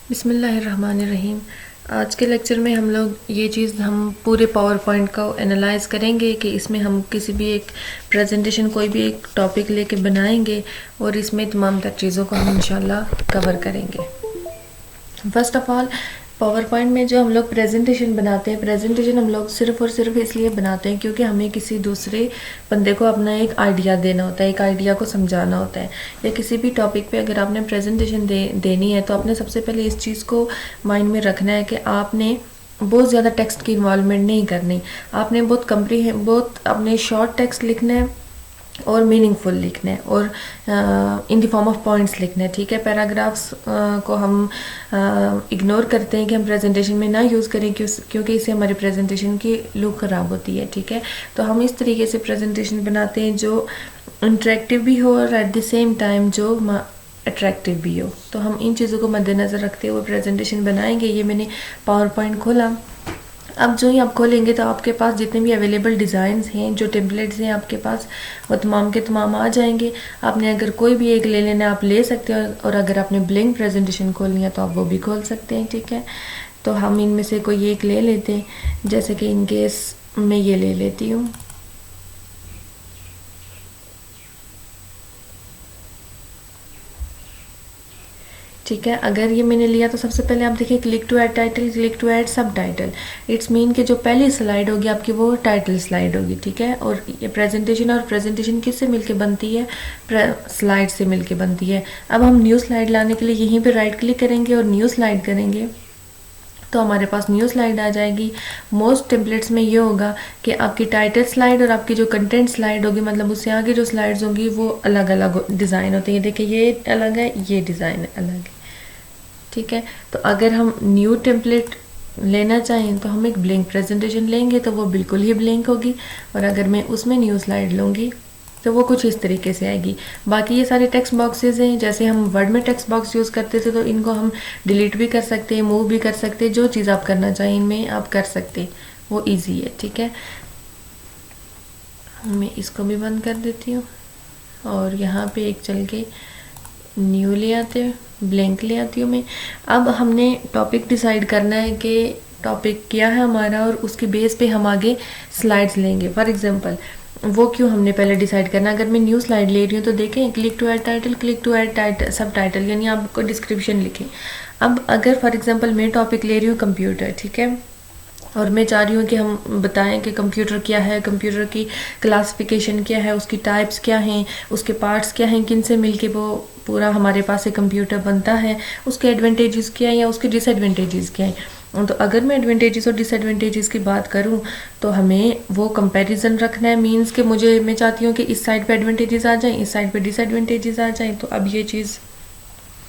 बिस्मिल्लाहिर्रहमानिर्रहीम। आज के लेक्चर में हम पूरे पावर पॉइंट को एनालाइज करेंगे कि इसमें हम किसी भी एक प्रेजेंटेशन कोई भी एक टॉपिक लेके बनाएंगे और इसमें तमाम तर चीज़ों को हम इंशाल्लाह कवर करेंगे। First of all, power point में जो हम लोग प्रेजेंटेशन बनाते हैं, प्रेजेंटेशन हम लोग सिर्फ और सिर्फ इसलिए बनाते हैं क्योंकि हमें किसी दूसरे बंदे को अपना एक आइडिया देना होता है, एक आइडिया को समझाना होता है। या किसी भी टॉपिक पे अगर आपने प्रेजेंटेशन देनी है तो आपने सबसे पहले इस चीज़ को माइंड में रखना है कि आपने बहुत ज़्यादा टेक्स्ट की इन्वॉल्वमेंट नहीं करनी। आपने बहुत अपने शॉर्ट टेक्स्ट लिखना है और मीनिंगफुल लिखना है और in the form of points लिखना है। ठीक है, पैराग्राफ्स को हम इग्नोर करते हैं कि हम प्रेजेंटेशन में ना यूज़ करें क्योंकि इससे हमारी प्रेजेंटेशन की लुक ख़राब होती है। ठीक है, तो हम इस तरीके से प्रेजेंटेशन बनाते हैं जो इंटरेक्टिव भी हो और एट द सेम टाइम जो अट्रैक्टिव भी हो। तो हम इन चीज़ों को मद्देनज़र रखते हुए प्रेजेंटेशन बनाएंगे। ये मैंने पावर पॉइंट खोला। अब जो ही आप खोलेंगे तो आपके पास जितने भी अवेलेबल डिज़ाइंस हैं, जो टेम्पलेट्स हैं आपके पास, वो तमाम के तमाम आ जाएंगे। आपने अगर कोई भी एक ले लेना आप ले सकते हो और अगर आपने ब्लैंक प्रेजेंटेशन खोलनी है तो आप वो भी खोल सकते हैं। ठीक है, तो हम इनमें से कोई एक ले लेते हैं। जैसे कि इन केस मैं ये ले लेती हूँ। ठीक है, अगर ये मैंने लिया तो सबसे पहले आप देखिए click to add title, click to add subtitle. It's mean कि जो पहली स्लाइड होगी आपकी वो टाइटल स्लाइड होगी। ठीक है, और ये प्रेजेंटेशन किससे मिलके बनती है? स्लाइड से मिलके बनती है। अब हम न्यू स्लाइड लाने के लिए यहीं पे राइट क्लिक करेंगे और न्यू स्लाइड करेंगे तो हमारे पास न्यू स्लाइड आ जाएगी। मोस्ट टेम्पलेट्स में ये होगा कि आपकी टाइटल स्लाइड और आपकी जो कंटेंट स्लाइड होगी, मतलब उससे आगे जो स्लाइड्स होंगी वो अलग अलग डिज़ाइन होते हैं। देखिए ये अलग है, ये डिज़ाइन अलग है। ठीक है, तो अगर हम न्यू टेम्पलेट लेना चाहें तो हम एक ब्लैंक प्रेजेंटेशन लेंगे तो वो बिल्कुल ही ब्लैंक होगी, और अगर मैं उसमें न्यू स्लाइड लूँगी तो वो कुछ इस तरीके से आएगी। बाकी ये सारे टेक्स्ट बॉक्सेस हैं, जैसे हम वर्ड में टेक्स्ट बॉक्स यूज़ करते थे तो इनको हम डिलीट भी कर सकते हैं, मूव भी कर सकते हैं। जो चीज़ आप करना चाहें इनमें आप कर सकते हैं, वो ईजी है। ठीक है, मैं इसको भी बंद कर देती हूँ और यहाँ पे एक चल के न्यू ले आते हैं, ब्लैंक ले आती हूँ मैं। अब हमने टॉपिक डिसाइड करना है कि टॉपिक क्या है हमारा और उसके बेस पे हम आगे स्लाइड्स लेंगे। फॉर एग्जांपल वो क्यों हमने पहले डिसाइड करना। अगर मैं न्यू स्लाइड ले रही हूँ तो देखें click to add title, click to add subtitle, यानी आपको डिस्क्रिप्शन लिखें। अब अगर फॉर एग्जांपल मैं टॉपिक ले रही हूँ कंप्यूटर, ठीक है, और मैं चाह रही हूँ कि हम बताएं कि कंप्यूटर क्या है, कंप्यूटर की क्लासिफिकेशन क्या है, उसकी टाइप्स क्या हैं, उसके पार्ट्स क्या हैं, किन से मिलके वो पूरा हमारे पास एक कंप्यूटर बनता है, उसके एडवांटेजेस क्या हैं या उसके डिसएडवांटेजेस क्या हैं। तो अगर मैं एडवांटेजेस और डिसएडवांटेजेस की बात करूं तो हमें वो कंपैरिजन रखना है। मींस कि मैं चाहती हूँ कि इस साइड पे एडवांटेजेस आ जाएं, इस साइड पे डिसएडवांटेजेस आ जाएं। तो अब ये चीज़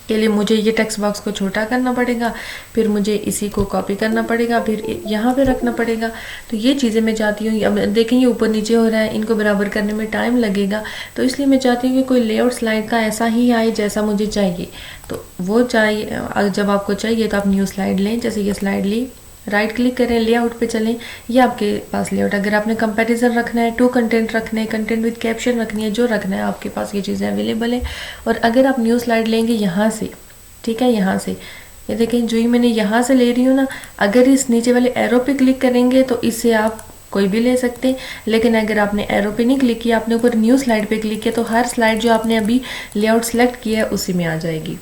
के लिए मुझे ये टेक्स्ट बॉक्स को छोटा करना पड़ेगा, फिर मुझे इसी को कॉपी करना पड़ेगा, फिर यहाँ पे रखना पड़ेगा। तो ये चीज़ें मैं चाहती हूँ। अब देखें ये ऊपर नीचे हो रहा है, इनको बराबर करने में टाइम लगेगा, तो इसलिए मैं चाहती हूँ कि कोई लेआउट स्लाइड का ऐसा ही आए जैसा मुझे चाहिए। तो वो चाहिए, जब आपको चाहिए तो आप न्यू स्लाइड लें। जैसे ये स्लाइड ली, राइट क्लिक करें, लेआउट पे चलें, ये आपके पास लेआउट। अगर आपने कंपैरिजन रखना है, टू कंटेंट रखना है, कंटेंट विद कैप्शन रखनी है, जो रखना है आपके पास ये चीज़ें अवेलेबल है। और अगर आप न्यू स्लाइड लेंगे यहाँ से, ठीक है, यहाँ से ये देखें जो ही मैंने यहाँ से ले रही हूँ ना, अगर इस नीचे वाले एरो पे क्लिक करेंगे तो इससे आप कोई भी ले सकते हैं। लेकिन अगर आपने एरो पे नहीं क्लिक किया, आपने ऊपर न्यू स्लाइड पे क्लिक किया, तो हर स्लाइड जो आपने अभी लेआउट सेलेक्ट किया है उसी में आ जाएगी।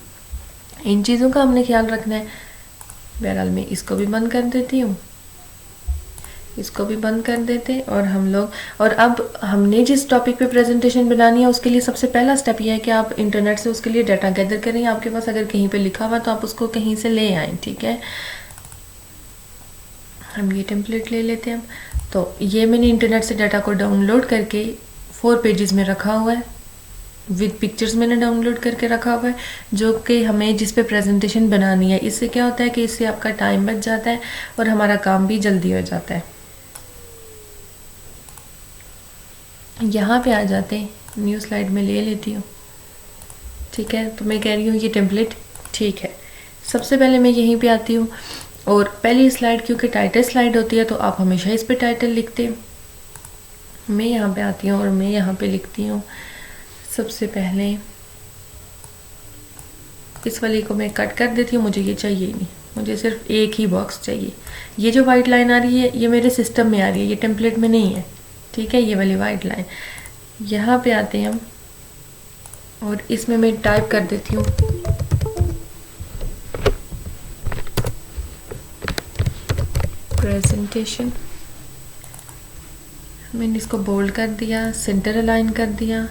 इन चीज़ों का हमने ख्याल रखना है। बहरहाल मैं इसको भी बंद कर देती हूँ, इसको भी बंद कर देते और हम लोग, और अब हमने जिस टॉपिक पे प्रेजेंटेशन बनानी है उसके लिए सबसे पहला स्टेप ये है कि आप इंटरनेट से उसके लिए डाटा गैदर करें। आपके पास अगर कहीं पे लिखा हुआ तो आप उसको कहीं से ले आएँ। ठीक है, हम ये टेम्पलेट ले लेते हैं। तो ये मैंने इंटरनेट से डाटा को डाउनलोड करके 4 पेजेस में रखा हुआ है, विद पिक्चर्स मैंने डाउनलोड करके रखा हुआ है, जो कि हमें जिस पे प्रेजेंटेशन बनानी है। इससे क्या होता है कि इससे आपका टाइम बच जाता है और हमारा काम भी जल्दी हो जाता है। यहाँ पे आ जाते हैं, न्यू स्लाइड में ले लेती हूँ। ठीक है, तो मैं कह रही हूँ ये टेम्पलेट ठीक है। सबसे पहले मैं यहीं पे आती हूँ और पहली स्लाइड क्योंकि टाइटल स्लाइड होती है तो आप हमेशा इस पे टाइटल लिखते हैं। मैं यहाँ पे आती हूँ और मैं यहाँ पे लिखती हूँ सबसे पहले इस वाली को मैं कट कर देती हूँ, मुझे ये चाहिए ही नहीं, मुझे सिर्फ एक ही बॉक्स चाहिए। ये जो वाइट लाइन आ रही है ये मेरे सिस्टम में आ रही है, ये टेम्पलेट में नहीं है, ठीक है, ये वाली वाइट लाइन। यहाँ पे आते हैं हम और इसमें मैं टाइप कर देती हूँ प्रेजेंटेशन। मैंने इसको बोल्ड कर दिया, सेंटर अलाइन कर दिया,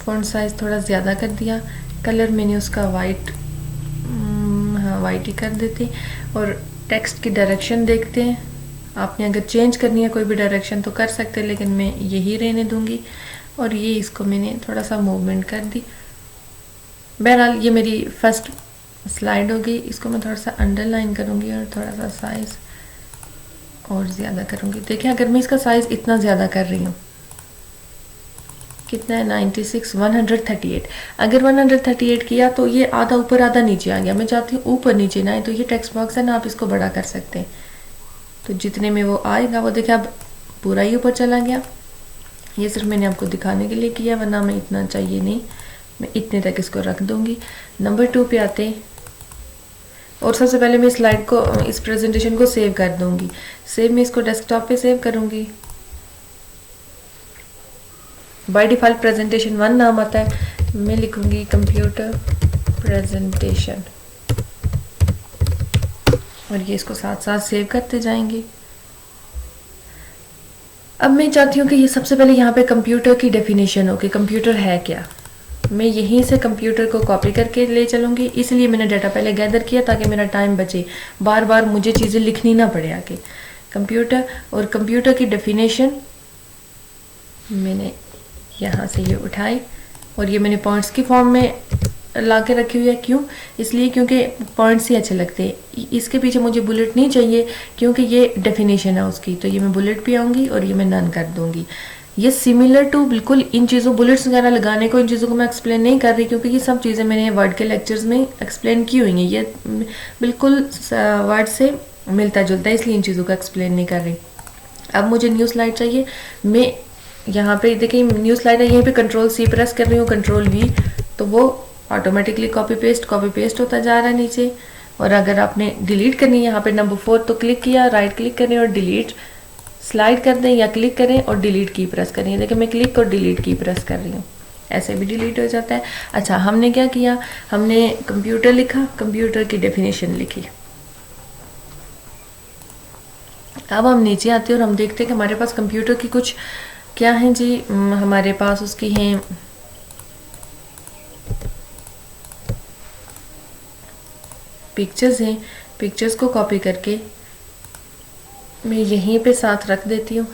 फॉन्ट साइज थोड़ा ज़्यादा कर दिया, कलर मैंने उसका वाइट, हाँ वाइट ही कर देते। और टेक्स्ट की डायरेक्शन देखते हैं, आपने अगर चेंज करनी है कोई भी डायरेक्शन तो कर सकते हैं, लेकिन मैं यही रहने दूंगी। और ये इसको मैंने थोड़ा सा मूवमेंट कर दी। बहरहाल ये मेरी फर्स्ट स्लाइड हो गई, इसको मैं थोड़ा सा अंडरलाइन करूँगी और थोड़ा सा साइज़ और ज़्यादा करूँगी। देखिए अगर मैं इसका साइज़ इतना ज़्यादा कर रही हूँ, कितना है 96, 138, अगर 138 किया तो ये आधा ऊपर आधा नीचे आ गया। मैं चाहती हूँ ऊपर नीचे ना आए, तो ये टेक्स्ट बॉक्स है ना, आप इसको बड़ा कर सकते हैं। तो जितने में वो आएगा वो देखिए अब पूरा ही ऊपर चला गया। ये सिर्फ मैंने आपको दिखाने के लिए किया, वरना मैं इतना चाहिए नहीं, मैं इतने तक इसको रख दूंगी। नंबर 2 पे आते हैं और सबसे पहले मैं स्लाइड को, इस प्रेजेंटेशन को सेव कर दूंगी। सेव मैं इसको डेस्कटॉप पे सेव करूंगी। बाय डिफ़ॉल्ट प्रेजेंटेशन 1 नाम आता है, मैं लिखूंगी कंप्यूटर प्रेजेंटेशन और ये इसको साथ साथ सेव करते जाएंगे। अब मैं चाहती हूँ कि ये सबसे पहले यहाँ पे कंप्यूटर की डेफिनेशन हो कि कंप्यूटर है क्या। मैं यहीं से कंप्यूटर को कॉपी करके ले चलूँगी, इसलिए मैंने डाटा पहले गैदर किया ताकि मेरा टाइम बचे, बार बार मुझे चीज़ें लिखनी ना पड़े आके। कंप्यूटर और कंप्यूटर की डेफिनेशन मैंने यहाँ से ये उठाई और ये मैंने पॉइंट्स की फॉर्म में ला के रखी हुई है। क्यों? इसलिए क्योंकि पॉइंट्स ही अच्छे लगते हैं। इसके पीछे मुझे बुलेट नहीं चाहिए क्योंकि ये डेफिनेशन है उसकी, तो ये मैं बुलेट पे आऊँगी और ये मैं नन कर दूँगी। ये सिमिलर टू बिल्कुल इन चीज़ों, बुलेट्स वगैरह लगाने को, इन चीज़ों को मैं एक्सप्लेन नहीं कर रही क्योंकि ये सब चीज़ें मैंने वर्ड के लेक्चर्स में एक्सप्लेन की हुई हैं। ये बिल्कुल वर्ड से मिलता जुलता है, इसलिए इन चीज़ों को एक्सप्लेन नहीं कर रही। अब मुझे न्यू स्लाइड चाहिए। मैं यहाँ पे देखिए न्यू स्लाइड है, यहीं पे Ctrl+C प्रेस कर रही हूँ, Ctrl+V, तो वो ऑटोमेटिकली कॉपी पेस्ट होता जा रहा है नीचे। और अगर आपने डिलीट करनी है यहाँ पे नंबर 4 तो क्लिक किया, राइट क्लिक करें और डिलीट स्लाइड कर दें, या क्लिक करें और डिलीट की प्रेस करें। देखिए मैं क्लिक और डिलीट की प्रेस कर रही हूँ, ऐसे भी डिलीट हो जाता है। अच्छा, हमने क्या किया, हमने कंप्यूटर लिखा, कंप्यूटर की डेफिनेशन लिखी। अब हम नीचे आते हैं और हम देखते हैं कि हमारे पास कंप्यूटर की कुछ क्या है जी, हमारे पास उसकी हैं पिक्चर्स हैं। पिक्चर्स को कॉपी करके मैं यहीं पे साथ रख देती हूँ,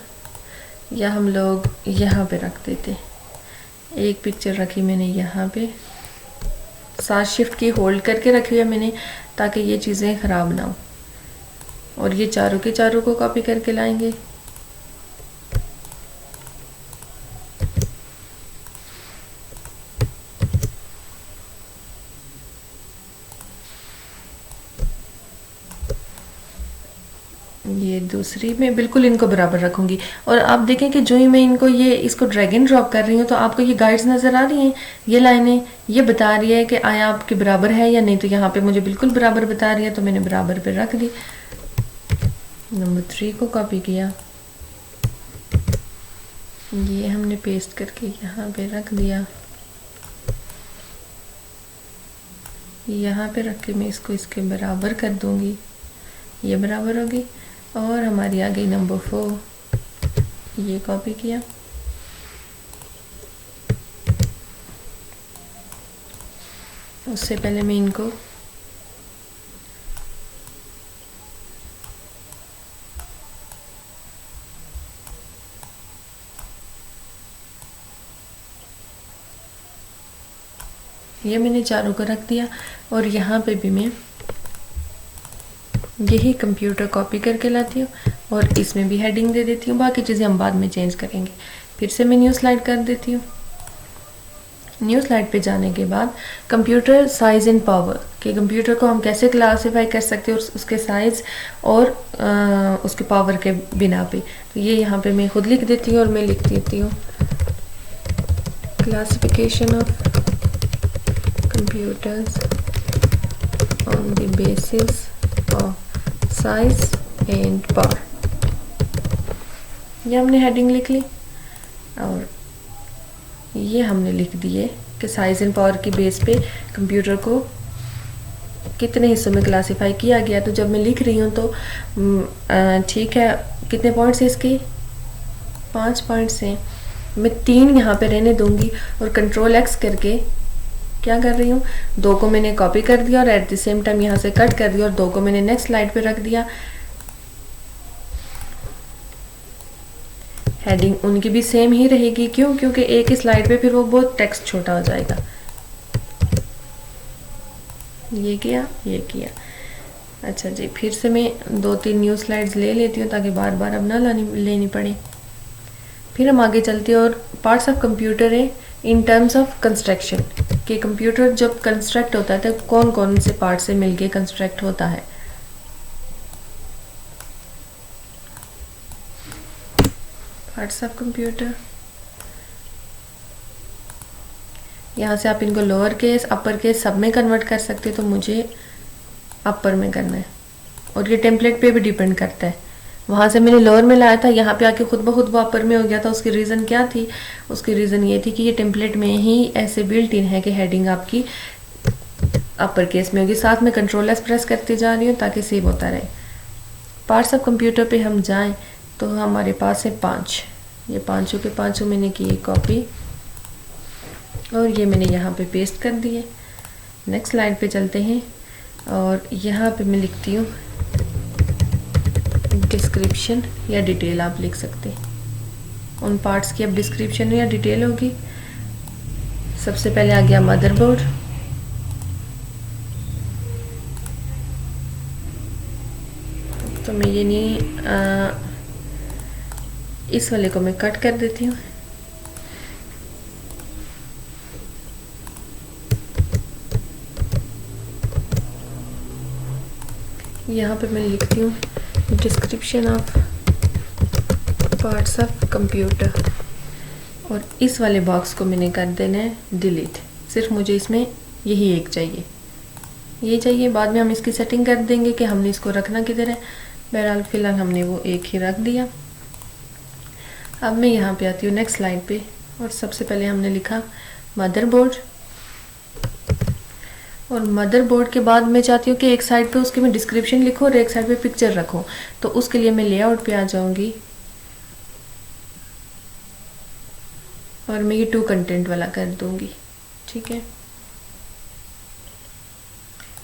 या हम लोग यहाँ पे रख देते हैं। एक पिक्चर रखी मैंने यहाँ पे, साथ शिफ्ट की होल्ड करके रखी हुई है मैंने ताकि ये चीज़ें ख़राब ना हो। और ये चारों के चारों को कॉपी करके लाएंगे। ये दूसरी में बिल्कुल इनको बराबर रखूंगी। और आप देखें कि जो ही मैं इनको इसको ड्रैग एंड ड्रॉप कर रही हूँ तो आपको ये गाइड्स नज़र आ रही हैं। ये लाइनें ये बता रही है कि आया आपके बराबर है या नहीं, तो यहाँ पे मुझे बिल्कुल बराबर बता रही है, तो मैंने बराबर पे रख दी। नंबर 3 को कॉपी किया, ये हमने पेस्ट करके यहाँ पे रख दिया। यहाँ पे रख के मैं इसको इसके बराबर कर दूंगी, ये बराबर होगी। और हमारी आ गई नंबर 4, ये कॉपी किया। उससे पहले मैं इनको ये मैंने चारों को रख दिया। और यहाँ पे भी मैं यही कंप्यूटर कॉपी करके लाती हूँ और इसमें भी हेडिंग दे देती हूँ। बाकी चीज़ें हम बाद में चेंज करेंगे। फिर से मैं न्यू स्लाइड कर देती हूँ। न्यू स्लाइड पे जाने के बाद कंप्यूटर साइज एंड पावर, कि कंप्यूटर को हम कैसे क्लासीफाई कर सकते हैं उसके साइज और उसके पावर के बिना पे। तो ये यहाँ पे मैं खुद लिख देती हूँ और मैं लिख देती हूँ classification of computers on the basis of size and power। ये हमने हेडिंग लिख ली और ये हमने लिख दिए कि साइज एंड पावर की बेस पे कंप्यूटर को कितने हिस्सों में क्लासिफाई किया गया। तो जब मैं लिख रही हूँ तो ठीक है, कितने पॉइंट्स हैं इसके? 5 पॉइंट्स हैं। मैं 3 यहाँ पे रहने दूंगी और कंट्रोल एक्स करके क्या कर रही हूँ, 2 को मैंने कॉपी कर दिया और एट द सेम टाइम यहाँ से कट कर दिया और 2 को मैंने नेक्स्ट स्लाइड पे रख दिया। हेडिंग उनकी भी सेम ही रहेगी, क्यों? क्योंकि एक ही स्लाइड पे फिर वो बहुत टेक्स्ट छोटा हो जाएगा। ये किया, ये किया। अच्छा जी, फिर से मैं 2-3 न्यू स्लाइड्स ले लेती हूँ ताकि बार बार अब ना लेनी पड़े। फिर हम आगे चलते हैं और पार्ट्स ऑफ कंप्यूटर है इन टर्म्स ऑफ कंस्ट्रक्शन, कि कंप्यूटर जब कंस्ट्रक्ट होता है तो कौन कौन से पार्ट से मिलके कंस्ट्रक्ट होता है। पार्ट्स ऑफ कंप्यूटर, यहाँ से आप इनको लोअर केस अपर केस सब में कन्वर्ट कर सकते, तो मुझे अपर में करना है और ये टेम्पलेट पे भी डिपेंड करता है। वहाँ से मैंने लोअर में लाया था, यहाँ पे आके खुद ब खुद वो अपर में हो गया था। उसकी रीज़न क्या थी? उसकी रीज़न ये थी कि ये टेम्पलेट में ही ऐसे बिल्ट इन है कि हेडिंग आपकी अपर केस में होगी। साथ में कंट्रोल एस प्रेस करती जा रही हूँ ताकि सेव होता रहे। पार्ट्स ऑफ कंप्यूटर पे हम जाएं तो हमारे पास है 5। ये पाँचों के पाँचों मैंने किए कॉपी और ये मैंने यहाँ पे पेस्ट कर दिए। नेक्स्ट स्लाइड पे चलते हैं और यहाँ पे मैं लिखती हूँ डिस्क्रिप्शन या डिटेल, आप लिख सकते हैं। उन पार्ट्स की अब डिस्क्रिप्शन या डिटेल होगी। सबसे पहले आ गया मदरबोर्ड। तो मैं ये नहीं इस वाले को मैं कट कर देती हूँ। यहाँ पे मैं लिखती हूँ description of parts of computer और इस वाले बॉक्स को मैंने कर देना है डिलीट। सिर्फ मुझे इसमें यही एक चाहिए, ये चाहिए। बाद में हम इसकी सेटिंग कर देंगे कि हमने इसको रखना किधर है। बहरहाल फिलहाल हमने वो एक ही रख दिया। अब मैं यहाँ पे आती हूँ नेक्स्ट स्लाइड पे और सबसे पहले हमने लिखा मदरबोर्ड और मदरबोर्ड के बाद मैं चाहती हूँ कि एक साइड पे उसकी मैं डिस्क्रिप्शन लिखूँ और एक साइड पे पिक्चर रखूँ। तो उसके लिए मैं लेआउट पे आ जाऊँगी और मैं ये 2 कंटेंट वाला कर दूँगी, ठीक है।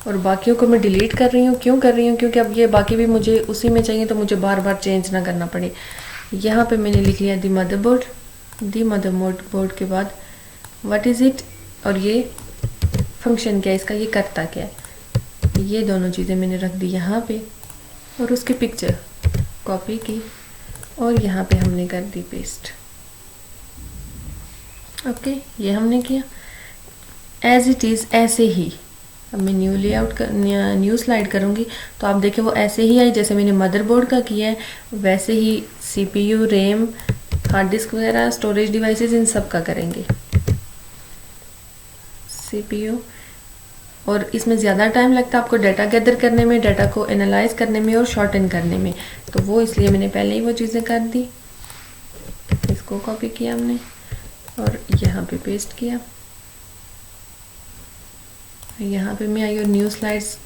और बाकियों को मैं डिलीट कर रही हूँ। क्यों कर रही हूँ? क्योंकि अब ये बाकी भी मुझे उसी में चाहिए, तो मुझे बार बार चेंज ना करना पड़े। यहाँ पे मैंने लिख लिया दी मदरबोर्ड। दी मदरबोर्ड के बाद व्हाट इज़ इट और ये फंक्शन क्या है इसका, ये करता क्या है। ये दोनों चीज़ें मैंने रख दी यहाँ पे और उसकी पिक्चर कॉपी की और यहाँ पे हमने कर दी पेस्ट। ओके, ये हमने किया एज इट इज़ ऐसे ही। अब मैं न्यू लेआउट न्यू स्लाइड करूँगी तो आप देखें वो ऐसे ही आई जैसे मैंने मदरबोर्ड का किया है, वैसे ही CPU, रैम, हार्ड डिस्क वगैरह, स्टोरेज डिवाइसेस, इन सब का करेंगे। CPU और इसमें ज़्यादा टाइम लगता है आपको डाटा गैदर करने में, डाटा को एनालाइज करने में और शॉर्टन करने में, तो वो इसलिए मैंने पहले ही वो चीज़ें कर दी। इसको कॉपी किया हमने और यहाँ पे पेस्ट किया। यहाँ पे मैं आई और न्यू स्लाइड्स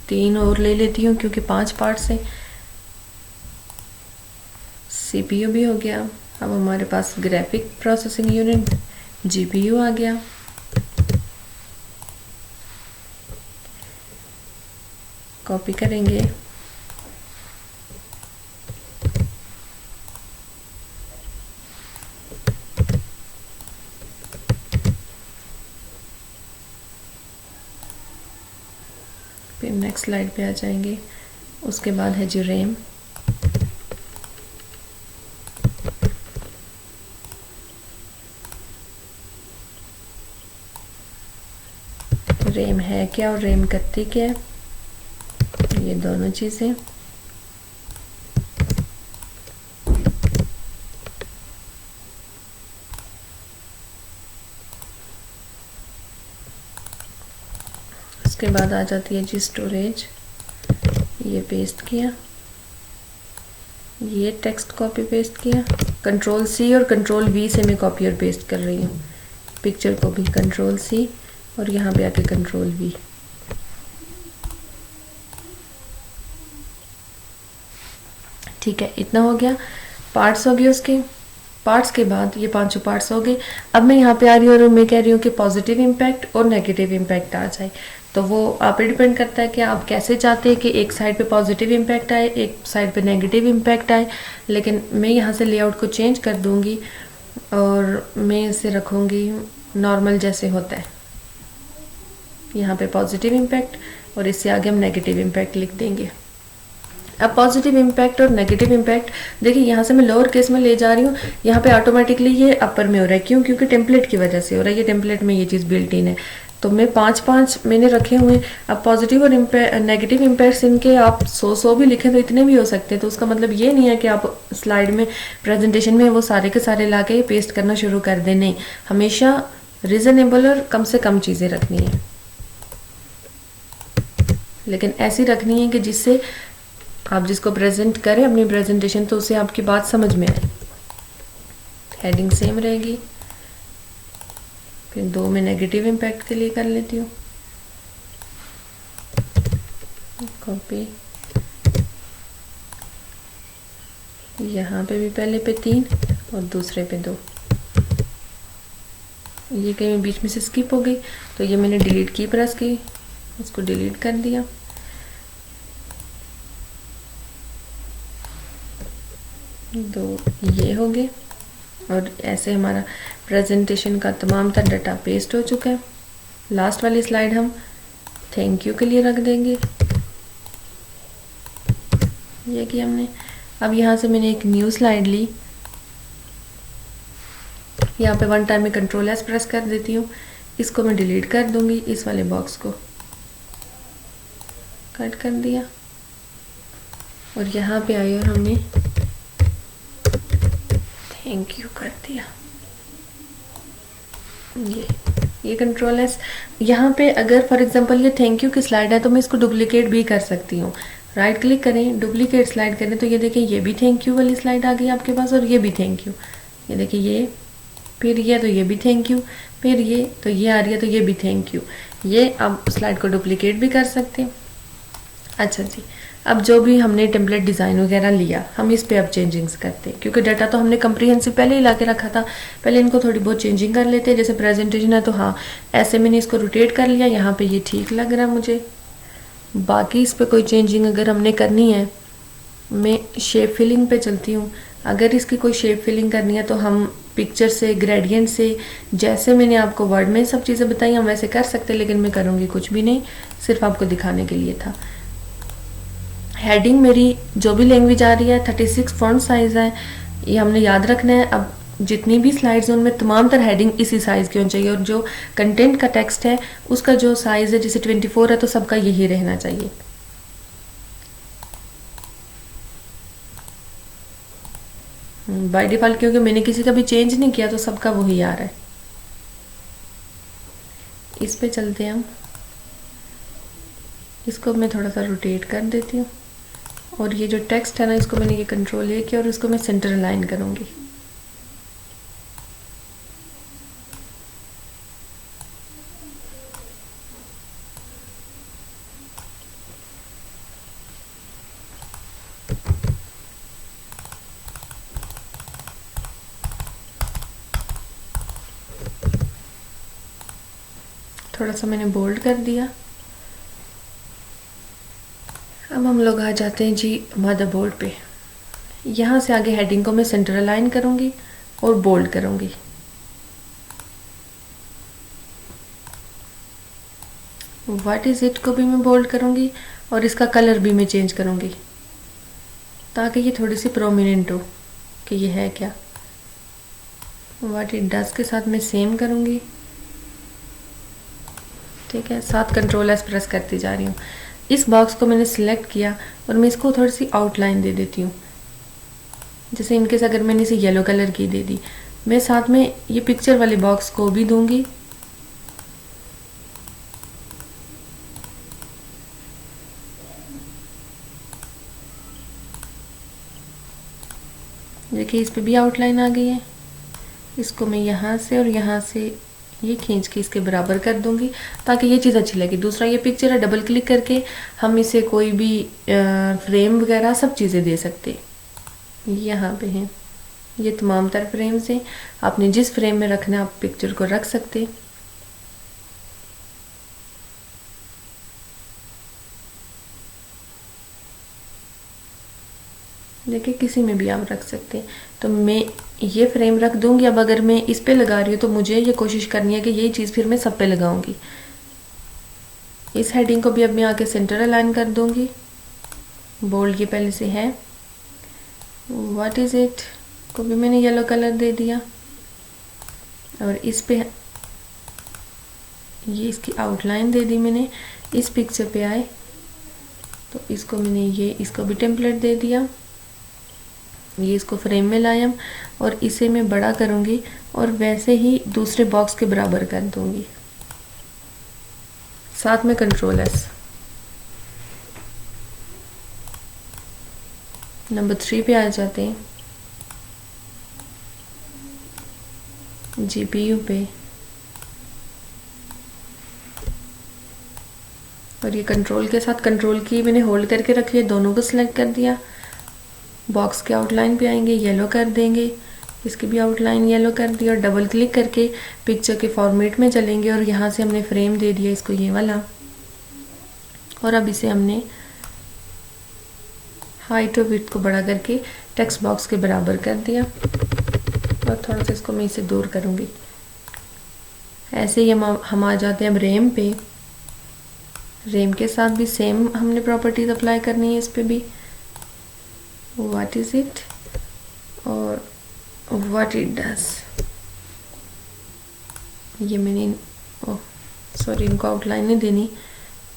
3 और ले लेती हूँ क्योंकि 5 पार्ट्स हैं। CPU भी हो गया। अब हमारे पास ग्राफिक प्रोसेसिंग यूनिट GPU आ गया। कॉपी करेंगे फिर नेक्स्ट स्लाइड पे आ जाएंगे। उसके बाद है जी रैम। रैम है क्या और रैम करती क्या है, ये दोनों चीज़ें। उसके बाद आ जाती है जी स्टोरेज, ये पेस्ट किया, ये टेक्स्ट कॉपी पेस्ट किया, कंट्रोल सी और कंट्रोल वी से मैं कॉपी और पेस्ट कर रही हूँ, पिक्चर को भी कंट्रोल सी और यहाँ पे आके कंट्रोल वी। ठीक है, इतना हो गया, पार्ट्स हो गए उसके। पार्ट्स के बाद ये पांचों पार्ट्स हो गए। अब मैं यहाँ पे आ रही हूँ और मैं कह रही हूँ कि पॉजिटिव इम्पैक्ट और नेगेटिव इम्पैक्ट आ जाए, तो वो आप पे डिपेंड करता है कि आप कैसे चाहते हैं कि एक साइड पे पॉजिटिव इम्पैक्ट आए, एक साइड पे नेगेटिव इम्पैक्ट आए। लेकिन मैं यहाँ से लेआउट को चेंज कर दूँगी और मैं इसे रखूँगी नॉर्मल जैसे होता है, यहाँ पे पॉजिटिव इम्पैक्ट और इससे आगे हम नेगेटिव इम्पैक्ट लिख देंगे। अब पॉजिटिव इम्पैक्ट और नेगेटिव इम्पैक्ट देखिए, यहाँ से मैं लोअर केस में ले जा रही हूँ, यहाँ पे ऑटोमेटिकली ये अपर में हो रहा है। क्यों? क्योंकि टेम्पलेट की वजह से हो रहा है, ये टेम्पलेट में ये चीज़ बिल्ट इन है। तो मैं 5-5 मैंने रखे हुए। अब पॉजिटिव और नेगेटिव इम्पैक्ट्स इनके आप 100 भी लिखें तो इतने भी हो सकते हैं। तो उसका मतलब ये नहीं है कि आप स्लाइड में प्रेजेंटेशन में वो सारे के सारे ला के पेस्ट करना शुरू कर दें, नहीं, हमेशा रीजनेबल और कम से कम चीज़ें रखनी है, लेकिन ऐसी रखनी है कि जिससे आप जिसको प्रेजेंट करें अपनी प्रेजेंटेशन तो उसे आपकी बात समझ में आए। हेडिंग सेम रहेगी, फिर 2 में नेगेटिव इम्पैक्ट के लिए कर लेती हूँ, कॉपी, यहाँ पे भी पहले पे 3 और दूसरे पे 2। ये कहीं बीच में से स्किप हो गई तो ये मैंने डिलीट की प्रेस की, उसको डिलीट कर दिया। दो ये हो गए और ऐसे हमारा प्रेजेंटेशन का तमाम तर डाटा पेस्ट हो चुका है। लास्ट वाली स्लाइड हम थैंक यू के लिए रख देंगे, ये कि हमने। अब यहाँ से मैंने एक न्यू स्लाइड ली, यहाँ पे 1 टाइम में कंट्रोल एस प्रेस कर देती हूँ, इसको मैं डिलीट कर दूंगी, इस वाले बॉक्स को कट कर दिया और यहाँ पे आई और हमने थैंक यू कर दिया। ये कंट्रोल एस। यहाँ पे अगर फॉर एग्जांपल ये थैंक यू की स्लाइड है तो मैं इसको डुप्लीकेट भी कर सकती हूँ। राइट क्लिक करें, डुप्लीकेट स्लाइड करें तो ये देखिए ये भी थैंक यू वाली स्लाइड आ गई आपके पास और ये भी थैंक यू। ये देखिए ये, फिर ये तो ये भी थैंक यू, फिर ये तो ये आ रही है तो ये भी थैंक यू। ये आप स्लाइड को डुप्लीकेट भी कर सकते हैं। अच्छा जी, अब जो भी हमने टेम्पलेट डिज़ाइन वगैरह लिया हम इस पे अब चेंजिंग्स करते हैं, क्योंकि डाटा तो हमने कंप्रीहेंसिव पहले ही ला के रखा था। पहले इनको थोड़ी बहुत चेंजिंग कर लेते हैं। जैसे प्रेजेंटेशन है तो हाँ ऐसे मैंने इसको रोटेट कर लिया, यहाँ पे ये ठीक लग रहा है मुझे। बाकी इस पर कोई चेंजिंग अगर हमने करनी है, मैं शेप फिलिंग पे चलती हूँ। अगर इसकी कोई शेप फिलिंग करनी है तो हम पिक्चर से, ग्रेडियंट से, जैसे मैंने आपको वर्ड में सब चीज़ें बताई हम वैसे कर सकते, लेकिन मैं करूँगी कुछ भी नहीं, सिर्फ आपको दिखाने के लिए था। हेडिंग मेरी जो भी लैंग्वेज आ रही है 36 फॉन्ट साइज़ है, ये हमने याद रखना है। अब जितनी भी स्लाइड्स हैं उनमें तमाम तर हेडिंग इसी साइज़ की होनी चाहिए और जो कंटेंट का टेक्स्ट है उसका जो साइज़ है जैसे 24 है तो सबका यही रहना चाहिए। बाय डिफ़ॉल्ट क्योंकि मैंने किसी का भी चेंज नहीं किया तो सबका वही आ रहा है। इस पे चलते हैं हम, इसको मैं थोड़ा सा रोटेट कर देती हूँ और ये जो टेक्स्ट है ना इसको मैंने ये कंट्रोल ए किया और इसको मैं सेंटर अलाइन करूँगी। थोड़ा सा मैंने बोल्ड कर दिया। अब हम लोग आ जाते हैं जी मदरबोर्ड पे। यहाँ से आगे हेडिंग को मैं सेंटर अलाइन करूँगी और बोल्ड करूँगी। व्हाट इज़ इट को भी मैं बोल्ड करूँगी और इसका कलर भी मैं चेंज करूँगी ताकि ये थोड़ी सी प्रोमिनेंट हो कि ये है क्या। व्हाट इट डज के साथ मैं सेम करूँगी, ठीक है। साथ कंट्रोल एस प्रेस करती जा रही हूँ। इस बॉक्स को मैंने सिलेक्ट किया और मैं इसको थोड़ी सी आउटलाइन दे देती हूँ। जैसे इनकेस अगर मैंने इसे येलो कलर की दे दी, मैं साथ में ये पिक्चर वाले बॉक्स को भी दूंगी देखिए इस पे भी आउटलाइन आ गई है। इसको मैं यहाँ से और यहाँ से ये खींच के इसके बराबर कर दूंगी ताकि ये चीज़ अच्छी लगे। दूसरा ये पिक्चर है, डबल क्लिक करके हम इसे कोई भी फ्रेम वगैरह सब चीज़ें दे सकते हैं। यहाँ पे हैं ये तमाम तर फ्रेम्स हैं, आपने जिस फ्रेम में रखना है आप पिक्चर को रख सकते हैं। देखिए किसी में भी आप रख सकते हैं। तो मैं ये फ्रेम रख दूंगी। अब अगर मैं इस पे लगा रही हूँ तो मुझे ये कोशिश करनी है कि यही चीज़ फिर मैं सब पे लगाऊंगी। इस हेडिंग को भी अब मैं आके सेंटर अलाइन कर दूंगी। बोल्ड ये पहले से है। व्हाट इज इट को भी मैंने येलो कलर दे दिया और इस पे ये इसकी आउटलाइन दे दी मैंने। इस पिक्चर पे आए तो इसको मैंने ये इसको भी टेम्पलेट दे दिया। ये इसको फ्रेम में लाया और इसे मैं बड़ा करूंगी और वैसे ही दूसरे बॉक्स के बराबर कर दूंगी, साथ में कंट्रोल एस। नंबर 3 पे आ जाते हैं, जीपीयू पे, और ये कंट्रोल के साथ कंट्रोल की मैंने होल्ड करके रखी है, दोनों को सिलेक्ट कर दिया। बॉक्स के आउटलाइन पे आएंगे, येलो कर देंगे, इसकी भी आउटलाइन येलो कर दी और डबल क्लिक करके पिक्चर के फॉर्मेट में चलेंगे और यहाँ से हमने फ्रेम दे दिया इसको ये वाला। और अब इसे हमने हाइट और विड्थ को बड़ा करके टेक्स्ट बॉक्स के बराबर कर दिया और थोड़ा सा इसको मैं इसे दूर करूँगी। ऐसे ही हम आ जाते हैं अब रेम पे। रेम के साथ भी सेम हमने प्रॉपर्टीज अप्लाई करनी है इस पे भी। व्हाट इज इट और व्हाट इट डज। ये मैंने ओह सॉरी इनको आउटलाइन नहीं देनी,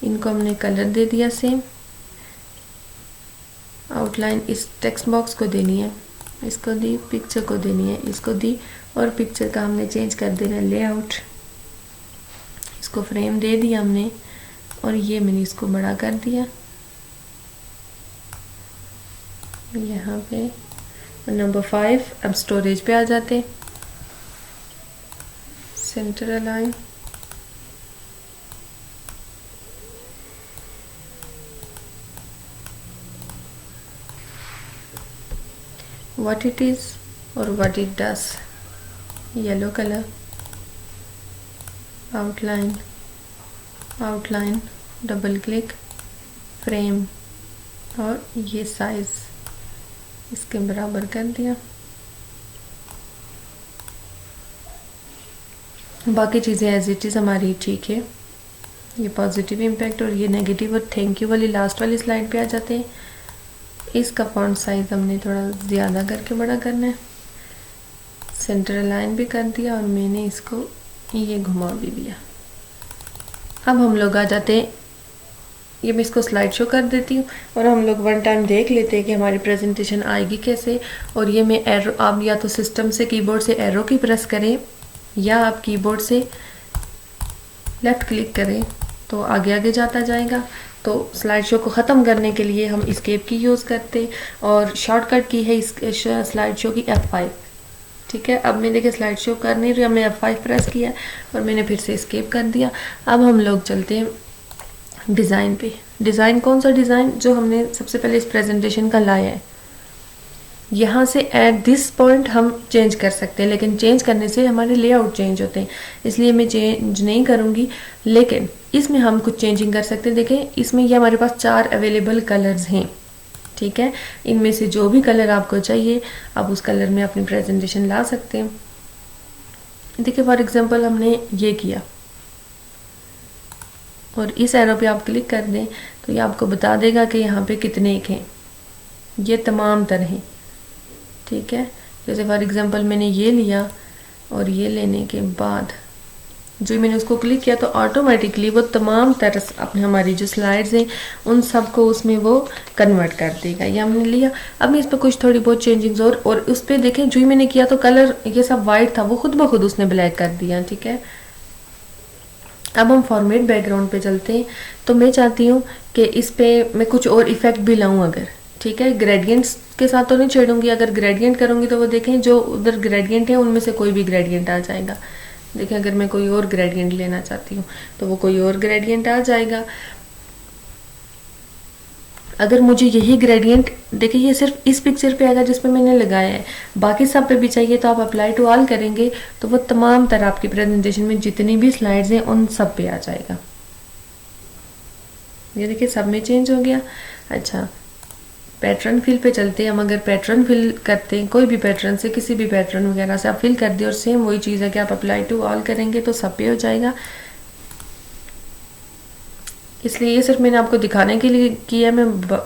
इनको हमने कलर दे दिया सेम। आउटलाइन इस टेक्स्ट बॉक्स को देनी है, इसको दी, पिक्चर को देनी है, इसको दी और पिक्चर का हमने चेंज कर देना है लेआउट। इसको फ्रेम दे दिया हमने और ये मैंने इसको बड़ा कर दिया यहाँ पे। नंबर 5 अब स्टोरेज पे आ जाते, centre align, what it is और what it does, yellow colour, outline, outline, double click, frame और ये साइज इसके बराबर कर दिया। बाकी चीज़ें एज इट इज़ हमारी ठीक है। ये पॉजिटिव इम्पैक्ट और ये नेगेटिव और थैंक यू वाली लास्ट वाली स्लाइड पे आ जाते हैं। इसका फॉन्ट साइज हमने थोड़ा ज़्यादा करके बड़ा करना है। सेंटर अलाइन भी कर दिया और मैंने इसको ये घुमा भी दिया। अब हम लोग आ जाते हैं, ये मैं इसको स्लाइड शो कर देती हूँ और हम लोग वन टाइम देख लेते हैं कि हमारी प्रेजेंटेशन आएगी कैसे। और ये मैं एरो, आप या तो सिस्टम से कीबोर्ड से एरो की प्रेस करें या आप कीबोर्ड से लेफ़्ट क्लिक करें तो आगे आगे जाता जाएगा। तो स्लाइड शो को ख़त्म करने के लिए हम एस्केप की यूज़ करते और शॉर्टकट की है इस स्लाइड शो की F5। ठीक है, अब मैं देखिए स्लाइड शो कर नहीं रही, मैं F5 प्रेस किया और मैंने फिर से एस्केप कर दिया। अब हम लोग चलते हैं डिज़ाइन पे। डिज़ाइन कौन सा डिज़ाइन जो हमने सबसे पहले इस प्रेजेंटेशन का लाया है। यहाँ से एट दिस पॉइंट हम चेंज कर सकते हैं, लेकिन चेंज करने से हमारे लेआउट चेंज होते हैं, इसलिए मैं चेंज नहीं करूँगी। लेकिन इसमें हम कुछ चेंजिंग कर सकते हैं। देखें इसमें ये हमारे पास 4 अवेलेबल कलर्स हैं। ठीक है, इनमें से जो भी कलर आपको चाहिए आप उस कलर में अपनी प्रेजेंटेशन ला सकते हैं। देखिए फॉर एग्जांपल हमने ये किया और इस एरो पे आप क्लिक कर दें तो ये आपको बता देगा कि यहाँ पे कितने एक हैं। ये तमाम तरह हैं। ठीक है, जैसे फॉर एग्जांपल मैंने ये लिया और ये लेने के बाद जो मैंने उसको क्लिक किया तो ऑटोमेटिकली वो तमाम तरह अपने हमारी जो स्लाइड्स हैं उन सब को उसमें वो कन्वर्ट कर देगा। ये हमने लिया। अब मैं इस पर कुछ थोड़ी बहुत चेंजिंग्स और उस पर देखें जो मैंने किया तो कलर ये सब वाइट था, वो खुद ब खुद उसने ब्लैक कर दिया। ठीक है, अब हम फॉर्मेट बैकग्राउंड पे चलते हैं। तो मैं चाहती हूँ कि इस पे मैं कुछ और इफेक्ट भी लाऊं अगर, ठीक है, ग्रेडियंट्स के साथ तो नहीं छेड़ूंगी। अगर ग्रेडियंट करूंगी तो वो देखें जो उधर ग्रेडियंट है उनमें से कोई भी ग्रेडियंट आ जाएगा। देखें अगर मैं कोई और ग्रेडियंट लेना चाहती हूँ तो वो कोई और ग्रेडियंट आ जाएगा। अगर मुझे यही ग्रेडियंट, देखिए ये सिर्फ इस पिक्चर पे आएगा जिसपे मैंने लगाया है, बाकी सब पे भी चाहिए तो आप अप्लाई टू ऑल करेंगे तो वो तमाम तरह आपकी प्रेजेंटेशन में जितनी भी स्लाइड्स हैं उन सब पे आ जाएगा। ये देखिए सब में चेंज हो गया। अच्छा, पैटर्न फिल पे चलते हैं हम। अगर पैटर्न फिल करते हैं कोई भी पैटर्न से, किसी भी पैटर्न वगैरह से आप फिल कर दिए और सेम वही चीज़ है कि आप अप्लाई टू ऑल करेंगे तो सब पे हो जाएगा। इसलिए ये सिर्फ मैंने आपको दिखाने के लिए किया। मैं